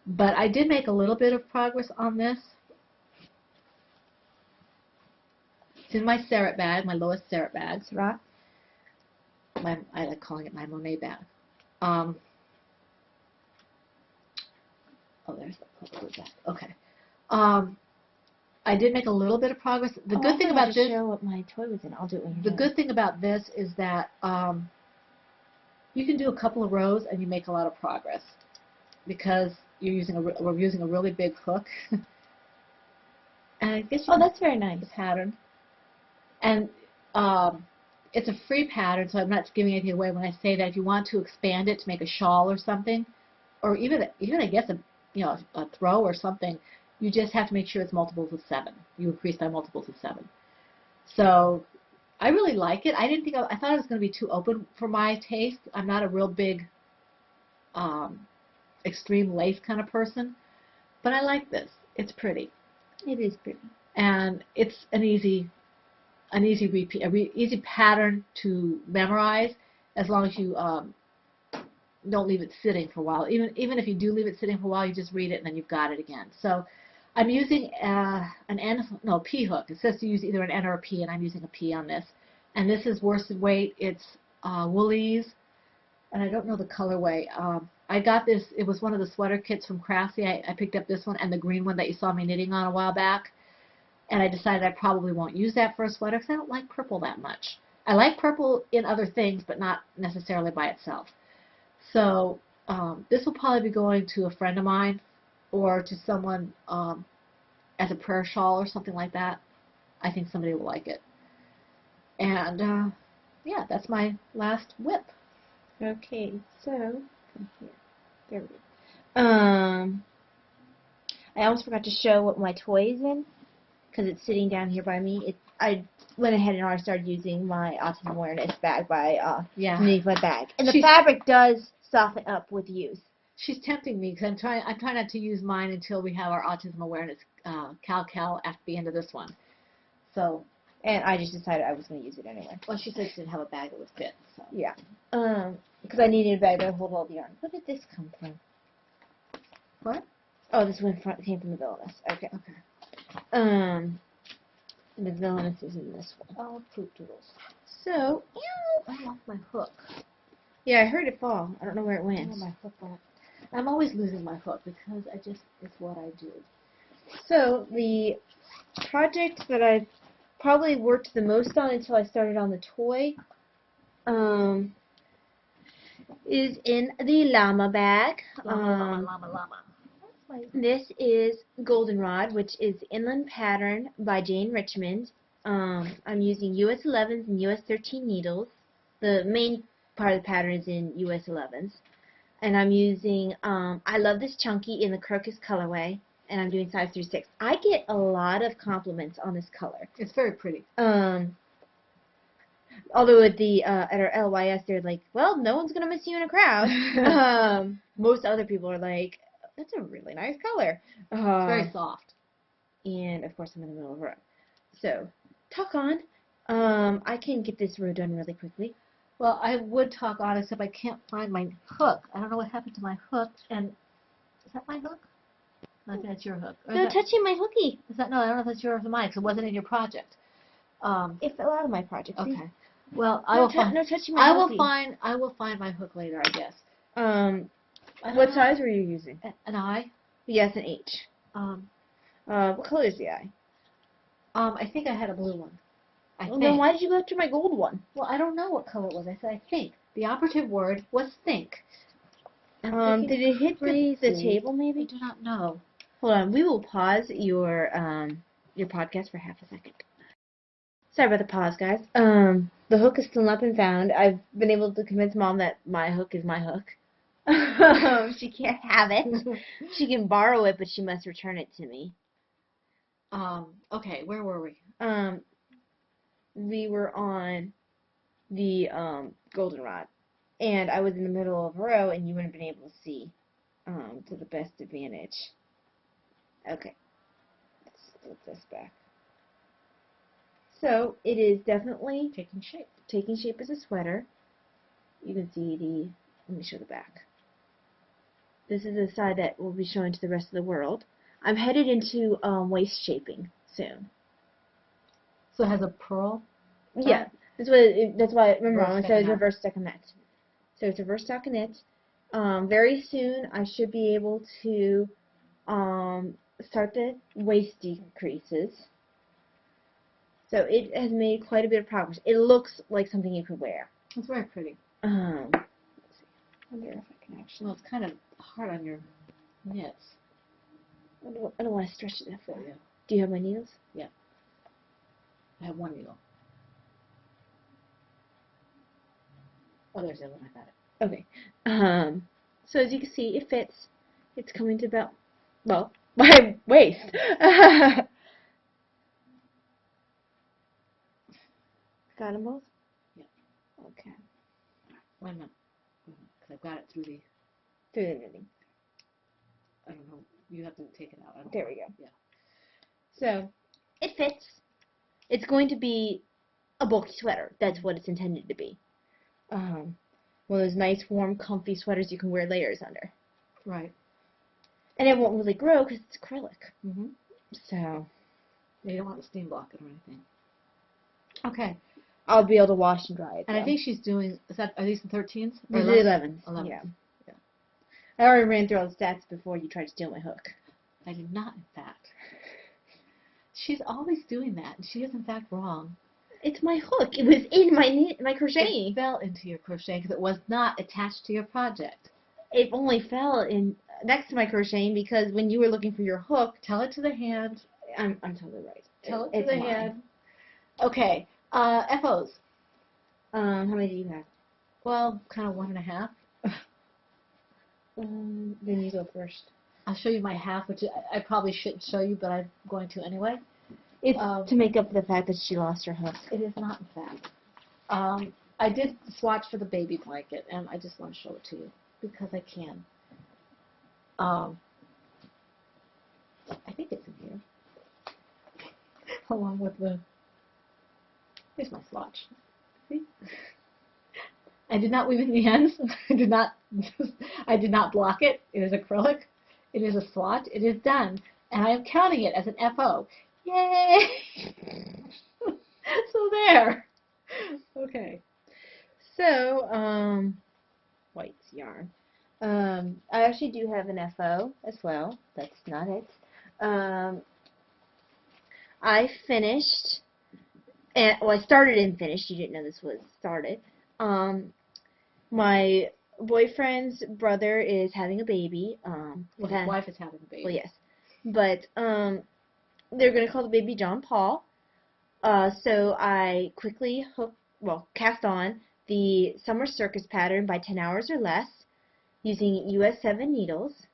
But I did make a little bit of progress on this. It's in my Serret bag, my Lois Serret bags, right? I like calling it my Monet bag. Oh, there's that. Okay. I did make a little bit of progress. The good thing about this, show what my toy was in. I'll do it when you're the done. good thing about this is that you can do a couple of rows and you make a lot of progress because we're using a really big hook. And I guess you can that's very nice. the pattern. And it's a free pattern, so I'm not giving anything away when I say that if you want to expand it to make a shawl or something, or even I guess a throw or something, you just have to make sure it's multiples of 7. You increase by multiples of 7. So I really like it. I didn't think I thought it was going to be too open for my taste. I'm not a real big extreme lace kind of person, but I like this. It's pretty. It is pretty. And it's an easy easy pattern to memorize as long as you don't leave it sitting for a while. Even if you do leave it sitting for a while, you just read it and then you've got it again. So I'm using a P hook. It says to use either an N or a P, and I'm using a P on this. And this is worsted weight. It's Woolies, and I don't know the colorway. I got this. It was one of the sweater kits from Craftsy. I picked up this one and the green one that you saw me knitting on a while back. And I decided I probably won't use that for a sweater because I don't like purple that much. I like purple in other things, but not necessarily by itself. So this will probably be going to a friend of mine or to someone as a prayer shawl or something like that. I think somebody will like it. And yeah, that's my last whip. Okay, so from here, there we go. I almost forgot to show what my toy is in because it's sitting down here by me. I went ahead and already started using my Autism Awareness bag by Knitting My Bag, and the fabric does soften up with use. She's tempting me because I'm trying not to use mine until we have our Autism Awareness cal at the end of this one. So. And I just decided I was going to use it anyway. Well, she said she didn't have a bag that would fit. So. Yeah. Because I needed a bag that would hold all the yarn. Where did this come from? What? Oh, this one came from the Villainous. Okay. Okay. The villainous is in this one. Oh, poop doodles. So, I lost my hook. yeah, I heard it fall. I don't know where it Where went. my hook went. I'm always losing my hook because it's what I do. So, the project that I probably worked the most on until I started on the toy is in the llama bag. Llama. This is Goldenrod, which is Inland Pattern by Jane Richmond. I'm using US 11s and US 13 needles. The main part of the pattern is in US 11s. And I'm using, I love this chunky in the Crocus colorway, and I'm doing size 36. I get a lot of compliments on this color. It's very pretty. Although at our LYS, they're like, well, no one's going to miss you in a crowd. Most other people are like, that's a really nice color. It's very soft. And, of course, I'm in the middle of a row. So, tuck on. I can get this row done really quickly. Well, I would talk on, except I can't find my hook. I don't know what happened to my hook. And is that my hook? I think that's your hook. Or No touching my hooky. is that? No, I don't know if that's yours or mine, 'cause it wasn't in your project. It fell out of my project. See? Okay. Well, I will find. No touching my hooky. I will find my hook later, I guess. What size were you using? An I. Yes, an H. What color is the eye? I think I had a blue one. Well, then why did you go after my gold one? Well, I don't know what color it was. I said I think. The operative word was think. Did it hit the table I maybe? do not know. Hold on, we will pause your podcast for half a second. Sorry about the pause, guys. The hook has still not been found. I've been able to convince Mom that my hook is my hook. She can't have it. She can borrow it, but she must return it to me. Okay, where were we? We were on the goldenrod, and I was in the middle of a row, and you wouldn't have been able to see to the best advantage. Okay, let's flip this back. So it is definitely Taking shape. Taking shape as a sweater. You can see let me show the back. This is the side that we'll be showing to the rest of the world. I'm headed into waist shaping soon. So it has a pearl? Yeah, that's why remember I said reverse stockinette. So it's reverse stockinette. Very soon I should be able to start the waist decreases. So it has made quite a bit of progress. It looks like something you could wear. It's very pretty. Let's see. I wonder if I can actually. Well, it's kind of hard on your knits. I don't want to stretch it that far. Yeah. Do you have my needles? Yeah. I have one needle. Oh, there's the other one. I got it. Okay. So as you can see, it fits. It's coming to about, well, my waist. Got them both? Yeah. Okay. Wait a minute. Because I've got it through the, knitting. I don't know. You have to take it out. There we go. Yeah. So, it fits. It's going to be a bulky sweater. That's what it's intended to be. One of those nice, warm, comfy sweaters you can wear layers under. Right. And it won't really grow because it's acrylic. Mm-hmm. So. You don't want to steam block it or anything. Okay. I'll be able to wash and dry it. And though. I think she's doing, are these the 13s? These are the 11s. 11s. Yeah. Yeah. I already ran through all the stats before you tried to steal my hook. I did not, in fact. She's always doing that, and she is, in fact, wrong. It's my hook. It was in my crocheting. It fell into your crocheting because it was not attached to your project. It only fell in next to my crocheting because when you were looking for your hook, Tell it to the hand. I'm totally right. Tell it to It's the mine. hand. Okay. FOs. How many do you have? Well, kind of 1.5. Then you go first. I'll show you my half, which I probably shouldn't show you, but I'm going to anyway. It's to make up for the fact that she lost her hook. It is not, in fact. I did swatch for the baby blanket, and I just want to show it to you because I can. I think it's in here. Along with here's my swatch. See? I did not weave in the ends. I did not block it. It is acrylic. It is a swatch. It is done. And I am counting it as an FO. Yay! So there. Okay. So, white yarn. I actually do have an FO as well. That's not it. I finished, well, I started and finished. You didn't know this was started. My boyfriend's brother is having a baby. Well, his wife is having a baby. Well, yes, but they're gonna call the baby John Paul. So I quickly cast on the Summer Circus pattern by 10 hours or less using US 7 needles.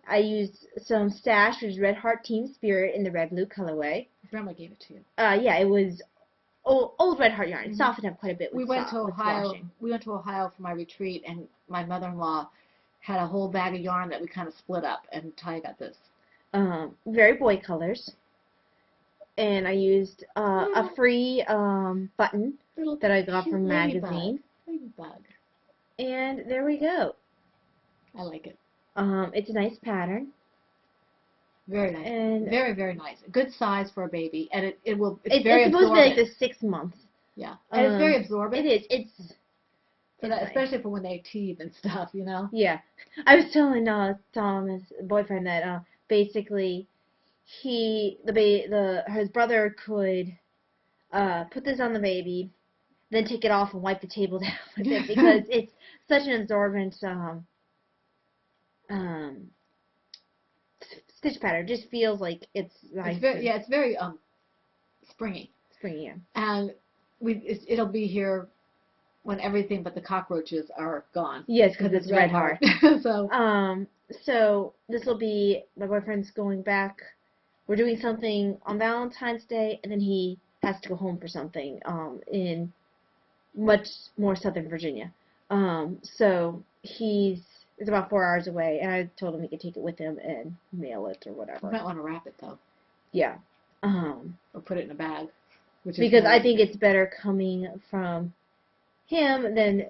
I used some Stash, which is Red Heart Team Spirit in the red-blue colorway. Grandma gave it to you. Yeah, it was old Red Heart yarn. It softened up quite a bit with We went to Ohio. washing. We went to Ohio for my retreat, and my mother-in-law had a whole bag of yarn that we kind of split up, and Ty got this. Very boy colors. And I used a free button that I got from magazine. Ladybug. And there we go. I like it. It's a nice pattern. Very nice. And very, very nice. Good size for a baby, and it's very it's absorbent. supposed to be like the 6 months. Yeah, and it's very absorbent. It is. It's for that, especially for when they teeth and stuff, you know. Yeah, I was telling Tom's boyfriend that basically his brother could put this on the baby, then take it off and wipe the table down with it because it's such an absorbent stitch pattern. It just feels like it's nice. It's very springy. Springy, yeah. And it'll be here when everything but the cockroaches are gone. Yes, because it's Red Heart. So this will be my boyfriend's going back. We're doing something on Valentine's Day, and then he has to go home for something in much more southern Virginia. So it's about 4 hours away, and I told him he could take it with him and mail it or whatever. You might want to wrap it though. Yeah. Or put it in a bag. Because I think it's better coming from him than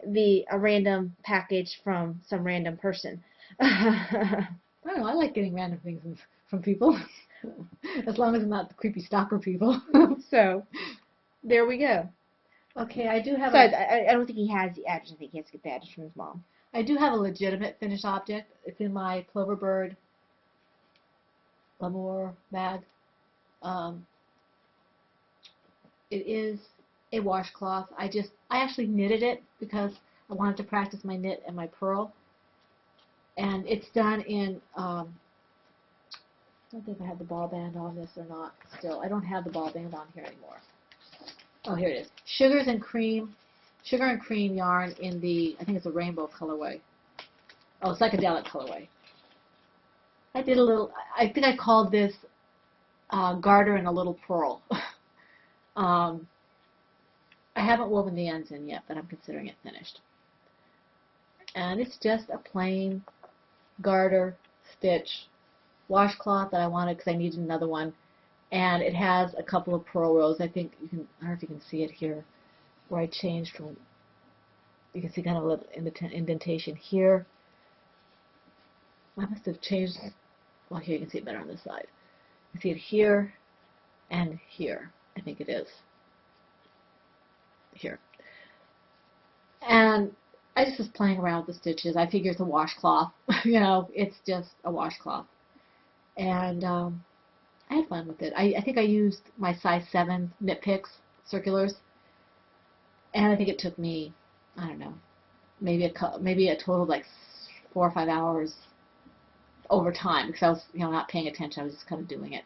a random package from some random person. I don't know. I like getting random things from people, as long as it's not the creepy stalker people. So, there we go. Okay, I do have. I don't think he has the address. I think he has to get the address from his mom. I do have a legitimate finished object. It's in my Cloverbird Glamour bag. It is a washcloth. I actually knitted it because I wanted to practice my knit and my purl. And it's done in, I don't think I have the ball band on this or not still. I don't have the ball band on here anymore. Oh, here it is. Sugar and cream yarn in the, I think it's a rainbow colorway. Oh, psychedelic colorway. I did a little, I think I called this garter and a little pearl. I haven't woven the ends in yet, but I'm considering it finished. And it's just a plain garter stitch washcloth that I wanted because I needed another one. And it has a couple of purl rows. I think you can, I don't know if you can see it here, where I changed from, you can see kind of a little indentation here. I must have changed, well, here you can see it better on this side. You can see it here and here. I think it is. Here. And I just was playing around with the stitches. I figure it's a washcloth. You know, it's just a washcloth. And I had fun with it. I think I used my size 7 Knit Picks circulars. And I think it took me, I don't know, maybe a total of like 4 or 5 hours over time because I was, you know, not paying attention. I was just kind of doing it.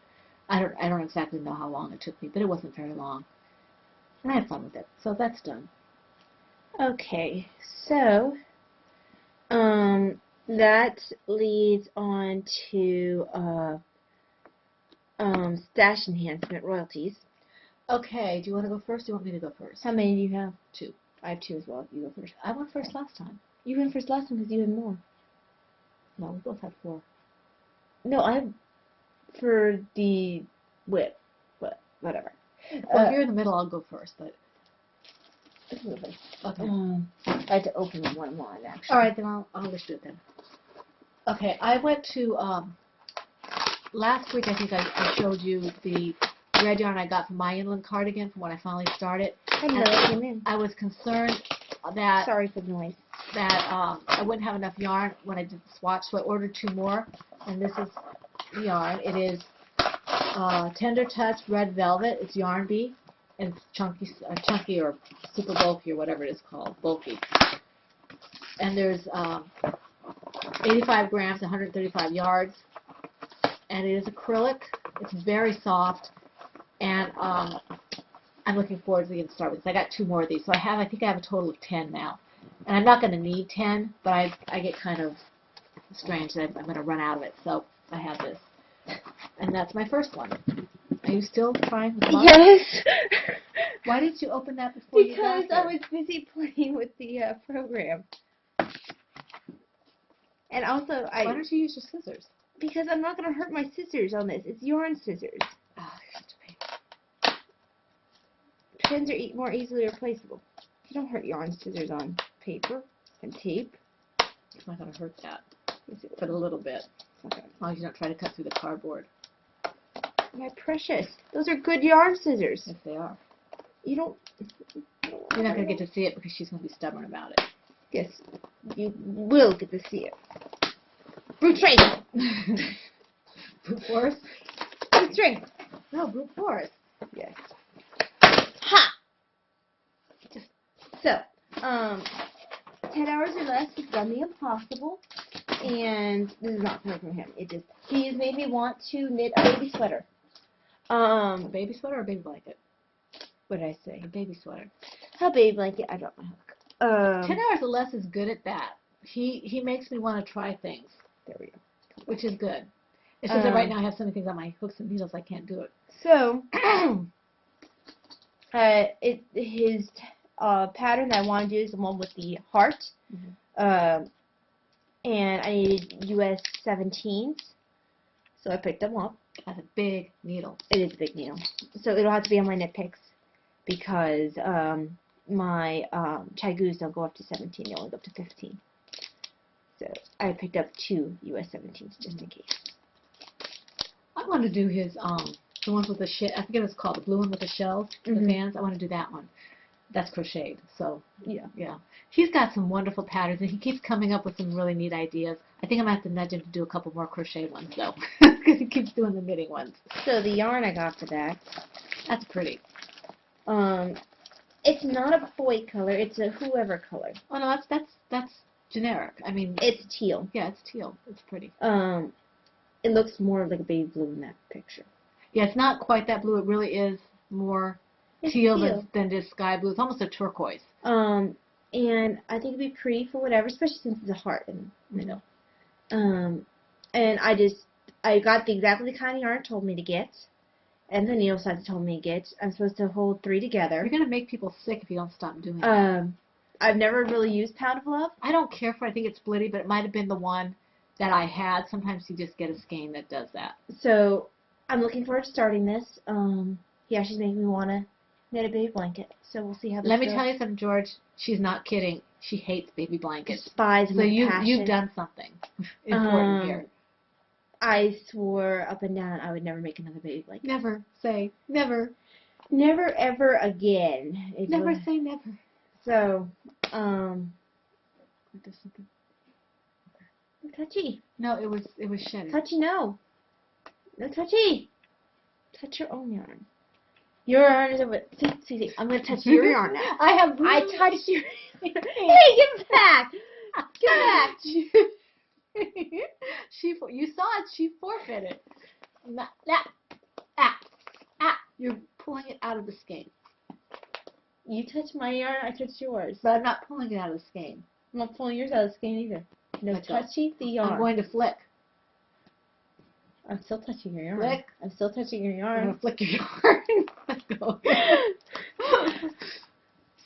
I don't exactly know how long it took me, but it wasn't very long. And I had fun with it. So that's done. Okay, so that leads on to stash enhancement royalties. Okay, do you want to go first or do you want me to go first? How many do you have? 2. I have 2 as well. You go first. I went first last time. You went first last time because you had more. No, we both had 4. No, I have for the width, but whatever. Well, if you're in the middle, I'll go first, but... Okay. Okay. I had to open one of mine, actually. Alright, then I'll just do it then. Okay, I went to, last week I think I showed you the red yarn I got from my inland cardigan from when I finally started. I didn't know that came in. I was concerned that Sorry for the noise. I wouldn't have enough yarn when I did the swatch, so I ordered 2 more. And this is the yarn. It is Tender Touch Red Velvet. It's Yarn Bee, and it's chunky or super bulky or whatever it is called, bulky. And there's 85 grams, 135 yards, and it is acrylic. It's very soft, and I'm looking forward to getting started with this. I got 2 more of these, so I think I have a total of 10 now. And I'm not going to need 10, but I get kind of strange that I'm going to run out of it, so I have this. And that's my first one. Are you still trying with mine? Yes. Why didn't you open that before you got Because I here? was busy playing with the program. And also, Why don't you use your scissors? because I'm not going to hurt my scissors on this. It's yarn scissors. Oh, you're such a pain. Pens are more easily replaceable. You don't hurt yarn scissors on paper and tape. It's not going to hurt that, Yes, it but a little bit. will. Okay. As long as you don't try to cut through the cardboard. My precious. Those are good yarn scissors. Yes, they are. You don't... You're not going to get to see it because she's going to be stubborn about it. Yes, you will get to see it. Brute strength. Brute force? Brute strength. No, brute force. Yes. Ha! So, 10 hours or less has done the impossible, and this is not coming from him. He's made me want to knit a baby sweater. A baby sweater or a baby blanket? What did I say? A baby sweater. A baby blanket. I dropped my hook. 10 hours or less is good at that. He makes me want to try things, There we go. which is good. It's just that right now I have so many things on my hooks and needles I can't do it. So, his pattern that I want to do is the one with the heart. Mhm. And I needed US 17s, so I picked them up. That's a big needle. It is a big needle, so it'll have to be on my knit picks because my Chagus don't go up to 17; they only go up to 15. So I picked up 2 US 17s just in case. I want to do his the ones with the shell. I forget what it's called. The blue one with the shells, the fans. I want to do that one. That's crocheted. So yeah. He's got some wonderful patterns, and he keeps coming up with some really neat ideas. I think I'm gonna have to nudge him to do a couple more crochet ones though, because he keeps doing the knitting ones. So the yarn I got for that, That's pretty. it's not a boy color; it's a whoever color. Oh no, that's generic. I mean, It's teal. yeah, it's teal. It's pretty. It looks more like a baby blue in that picture. Yeah, it's not quite that blue. It really is more It's teal teal. than just sky blue. It's almost a turquoise. And I think it'd be pretty for whatever, especially since it's a heart in the middle. And I got exactly the kind of yarn it told me to get, and the needle size it told me to get. I'm supposed to hold 3 together. You're gonna make people sick if you don't stop doing that. I've never really used Pound of Love. I don't care for it. I think it's Blitty, but it might have been the one that I had. Sometimes you just get a skein that does that. So I'm looking forward to starting this. Yeah, she's making me want to knit a baby blanket. So we'll see how this Let me goes. tell you something, George. She's not kidding. She hates baby blankets. Despise So my you've passion. done something important here. I swore up and down I would never make another baby blanket. Never say never. Never ever again. It Never was- say never. So, There's something. touchy. No, it was shedding. Touchy, no. No touchy. Touch your own yarn. Your yarn is over. See, I'm going to touch your yarn now. I have. I touched your. Hey, give it back. Give it back. You saw it. She forfeited. You're pulling it out of the skein. You touch my yarn, I touch yours. But I'm not pulling it out of the skein. I'm not pulling yours out of the skein either. No Let go. touchy the yarn. I'm going to flick. I'm still touching your yarn. Flick. I'm still touching your I'm yarn. going to flick your yarn. Let's go.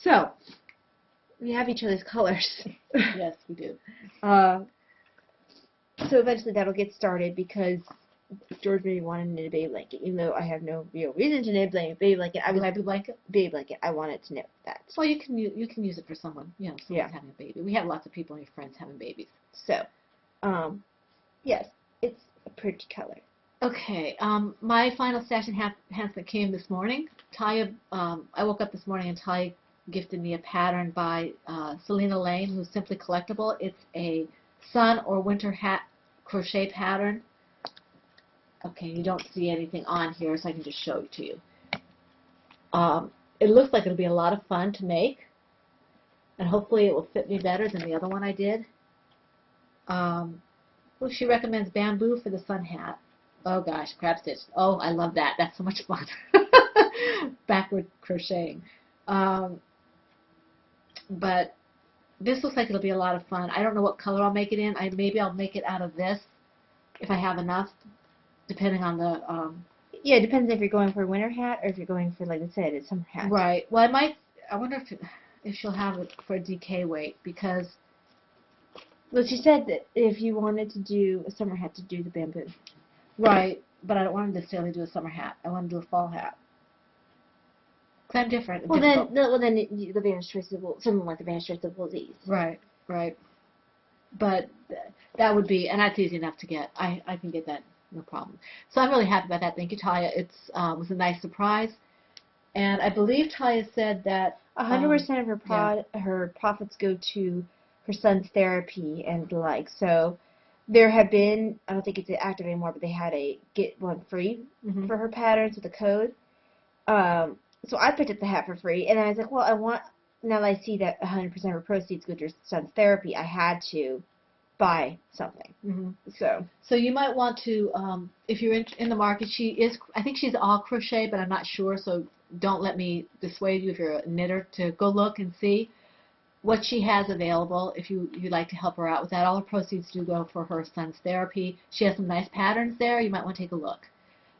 So, we have each other's colors. Yes, we do. So eventually that'll get started because George really wanted to knit a baby blanket, even though I have no real reason to knit a baby blanket. Baby blanket. Baby blanket. I wanted to knit that. Well, you can use it for someone. You know, someone's Yeah. having a baby. We have lots of people and your friends having babies. So, yes, it's a pretty color. Okay, my final stash enhancement came this morning. Taya, I woke up this morning and Taya gifted me a pattern by Selena Lane, who's Simply Collectible. It's a sun or winter hat crochet pattern. Okay, you don't see anything on here, so I can just show it to you. It looks like it'll be a lot of fun to make, and hopefully it will fit me better than the other one I did. Well, she recommends bamboo for the sun hat. Oh gosh, crab stitch. Oh, I love that. That's so much fun. Backward crocheting. But this looks like it'll be a lot of fun. I don't know what color I'll make it in. Maybe I'll make it out of this if I have enough, depending on the Yeah, it depends if you're going for a winter hat or if you're going for, like I said, a summer hat. right. Well, I wonder if she'll have it for a DK weight, because Well, she said that if you wanted to do a summer hat, to do the bamboo. right. But I don't want to necessarily do a summer hat. I want to do a fall hat. Because I'm different. Well, difficult. the Vanish Traceable, something like the Vanish Traceable Z's. Right, right. But that would be, and that's easy enough to get. I can get that, no problem. So I'm really happy about that. Thank you, Taya. It was a nice surprise. And I believe Taya said that 100% of her profits go to her son's therapy and the like. So there have been, I don't think it's active anymore, but they had a get one free for her patterns with a code. So I picked up the hat for free, and I was like, well, now that I see that 100% of her proceeds go to her son's therapy, I had to buy something. So you might want to, if you're in the market, I think she's all crochet, but I'm not sure, so don't let me dissuade you if you're a knitter to go look and see what she has available if you'd like to help her out with that. All her proceeds do go for her son's therapy. She has some nice patterns there. You might want to take a look.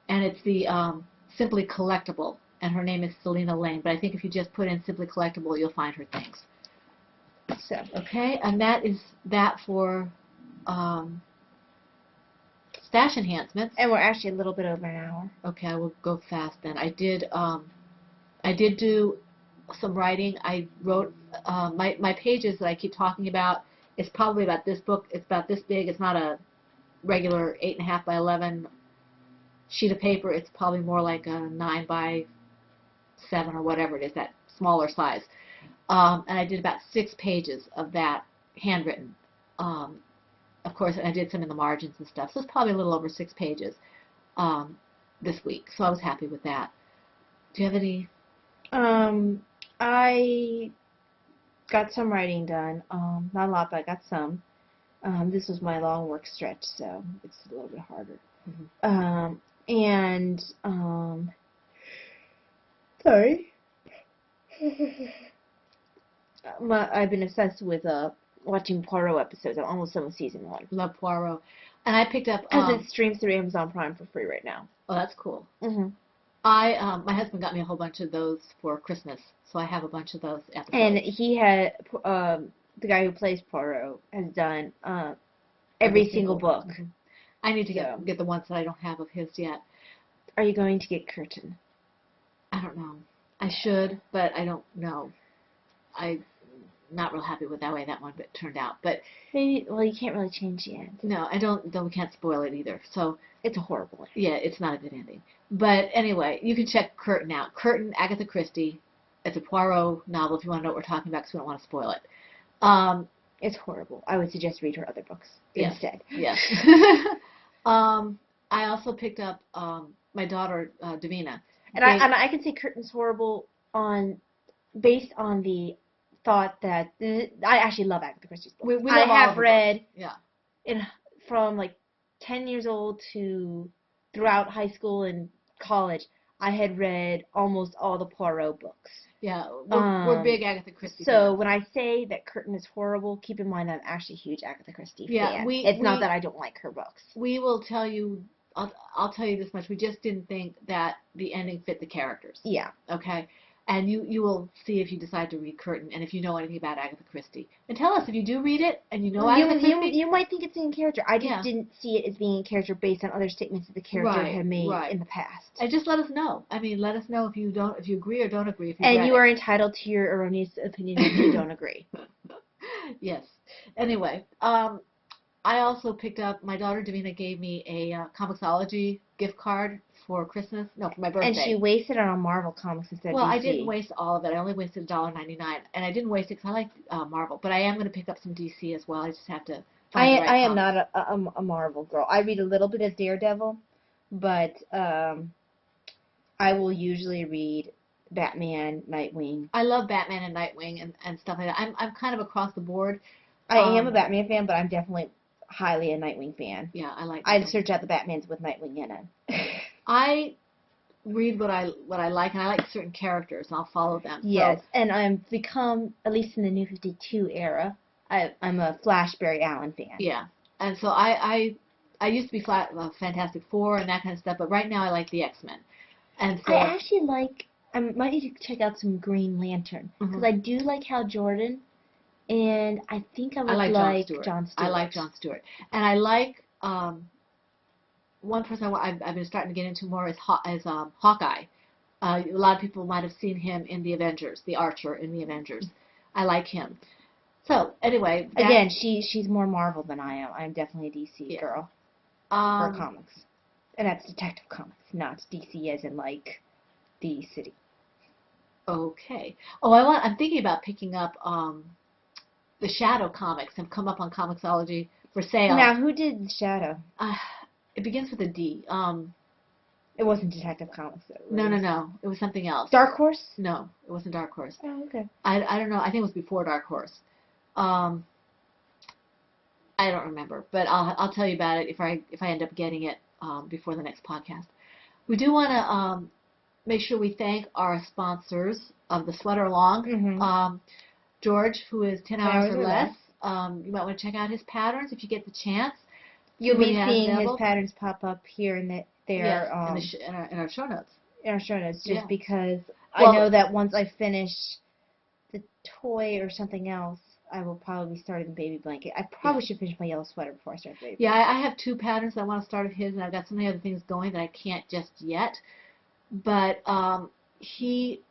And it's the Simply Collectible, and her name is Selena Lane, but I think if you just put in Simply Collectible, you'll find her things. So, okay, and that is that for stash enhancements. And we're actually a little bit over an hour. Okay, I will go fast then. I did do some writing. I wrote my pages that I keep talking about. It's probably about this book. It's about this big. It's not a regular 8.5 by 11 sheet of paper. It's probably more like a 9 by 7 or whatever it is, that smaller size. And I did about 6 pages of that handwritten. Of course, and I did some in the margins and stuff. So it's probably a little over 6 pages this week. So I was happy with that. Do you have any? I got some writing done. Not a lot, but I got some. This was my long work stretch, so it's a little bit harder. Sorry. I've been obsessed with watching Poirot episodes. I'm almost done with season 1. Love Poirot. And I picked up... Because it streams through Amazon Prime for free right now. Oh, that's cool. My husband got me a whole bunch of those for Christmas, so I have a bunch of those episodes. And he had, the guy who plays Poirot has done every single book. I need to get the ones that I don't have of his yet. Are you going to get Curtain? I don't know. I should, but I don't know. I'm not real happy with the way that one turned out. But maybe, well, you can't really change the end. No, I don't. Though we can't spoil it either. So it's a horrible ending. Yeah, it's not a good ending. But anyway, you can check Curtain out. Curtain, Agatha Christie. It's a Poirot novel. If you want to know what we're talking about, because we don't want to spoil it. It's horrible. I would suggest read her other books instead. Yes. I also picked up my daughter Davina. And I can say Curtain's horrible based on the thought that I actually love Agatha Christie's books. I have read from like 10 years old to throughout high school and college. I had read almost all the Poirot books. Yeah, we're big Agatha Christie fans. So when I say that Curtain is horrible, keep in mind that I'm actually a huge Agatha Christie fan. It's not that I don't like her books. We will tell you, I'll tell you this much, we just didn't think that the ending fit the characters. Yeah. Okay? And you will see if you decide to read Curtain and if you know anything about Agatha Christie. And tell us if you do read it and you know Agatha Christie. You might think it's in character. I just didn't see it as being in character based on other statements that the character had made in the past. And just let us know. I mean, let us know if you agree or don't agree. And you are entitled to your erroneous opinion if you don't agree. Yes. Anyway, I also picked up, my daughter Davina gave me a Comixology gift card for Christmas. No, for my birthday. And she wasted it on Marvel Comics instead Well, of DC. I didn't waste all of it. I only wasted $1.99, and I didn't waste it because I like Marvel. But I am going to pick up some DC as well. I just have to find the right I am comics. not a Marvel girl. I read a little bit of Daredevil, but I will usually read Batman, Nightwing. I love Batman and Nightwing and stuff like that. I'm kind of across the board. I am a Batman fan, but I'm definitely highly a Nightwing fan. Yeah, I like. I'd search out the Batmans with Nightwing in it. I read what I like, and I like certain characters, and I'll follow them. Yes, So, and I've become, at least in the New 52 era, I'm a Flash Barry Allen fan. yeah, and so I used to be Fantastic Four and that kind of stuff, but right now I like the X-Men. And so I actually like, I might need to check out some Green Lantern, because I do like Hal Jordan, and I think I would like John Stewart. I like John Stewart. And I like, one person I've been starting to get into more is Hawkeye. A lot of people might have seen him in the Avengers, the Archer in the Avengers. I like him. So, anyway. Again, she's more Marvel than I am. I'm definitely a DC girl for comics. And that's Detective Comics, not DC as in, like, the city. Okay. Oh, I'm thinking about picking up the Shadow comics have come up on Comixology for sale. Now, who did the Shadow? It begins with a D. It wasn't Detective Comics, though. No. It was something else. Dark Horse? No, it wasn't Dark Horse. Oh, okay. I don't know. I think it was before Dark Horse. I don't remember, but I'll tell you about it if I end up getting it before the next podcast. We do want to make sure we thank our sponsors of the Sweater Along. Mm-hmm. George, who is 10 hours or less. You might want to check out his patterns if you get the chance. You'll be seeing his patterns pop up here and there. Yes, in our show notes. In our show notes, just because I know that once I finish the toy or something else, I will probably be starting the baby blanket. I probably should finish my yellow sweater before I start the baby blanket. I have 2 patterns that I want to start of his, and I've got so many other things going that I can't just yet. But he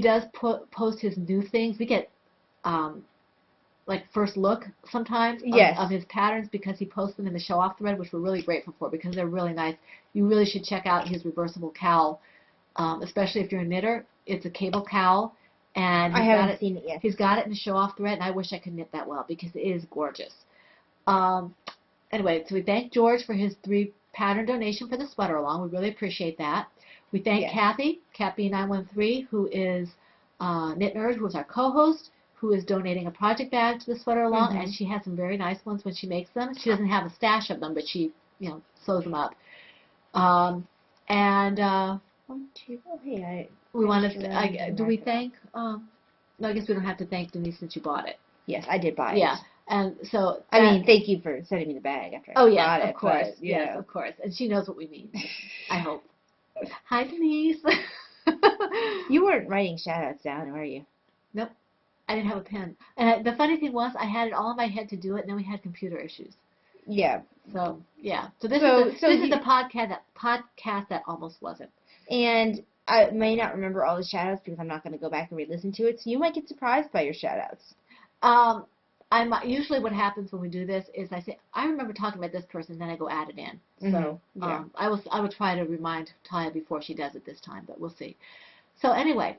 does post his new things. We get like first look sometimes of his patterns because he posts them in the show off thread, which we're really grateful for because they're really nice. You really should check out his reversible cowl, especially if you're a knitter. It's a cable cowl, and I haven't seen it yet. He's got it in the show off thread, and I wish I could knit that well because it is gorgeous. Anyway, so we thank George for his 3 pattern donation for the Sweater Along. We really appreciate that. We thank Kathy, CatB913, who is Knit Nerd, who is our co-host, who is donating a project bag to the Sweater Along, and she has some very nice ones when she makes them. She doesn't have a stash of them, but she, sews them up. We want to. Do we thank? No, I guess we don't have to thank Denise since you bought it. Yes, I did buy it. Yeah, and so. I mean, thank you for sending me the bag after I bought it. Of course. Yes, of course, and she knows what we mean. I hope. Hi, Denise. You weren't writing shout-outs down, were you? Nope. I didn't have a pen. And the funny thing was, I had it all in my head to do it, and then we had computer issues. Yeah. So, yeah. So this is the podcast that almost wasn't. And I may not remember all the shout-outs because I'm not going to go back and re-listen to it, so you might get surprised by your shout-outs. Usually what happens when we do this is I say, I remember talking about this person, then I go add it in. So I will try to remind Taya before she does it this time, but we'll see. So anyway,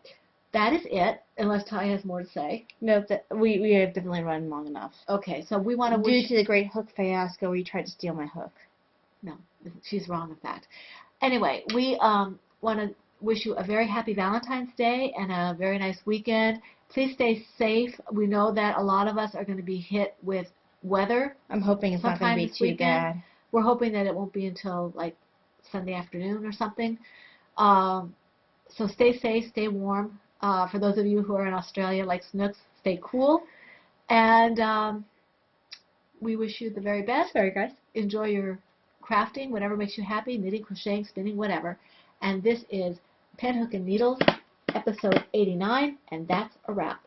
that is it, unless Taya has more to say. No, we have definitely run long enough. Okay, so we want to Due to the great hook fiasco where you tried to steal my hook. No, she's wrong in fact. Anyway, we want to wish you a very happy Valentine's Day and a very nice weekend. Please stay safe. We know that a lot of us are going to be hit with weather. I'm hoping it's not going to be too bad. We're hoping that it won't be until like Sunday afternoon or something. So stay safe, stay warm. For those of you who are in Australia like Snooks, stay cool. And we wish you the very best. Sorry, guys. Enjoy your crafting, whatever makes you happy, knitting, crocheting, spinning, whatever. And this is Pen, Hook, and Needles, episode 89, and that's a wrap.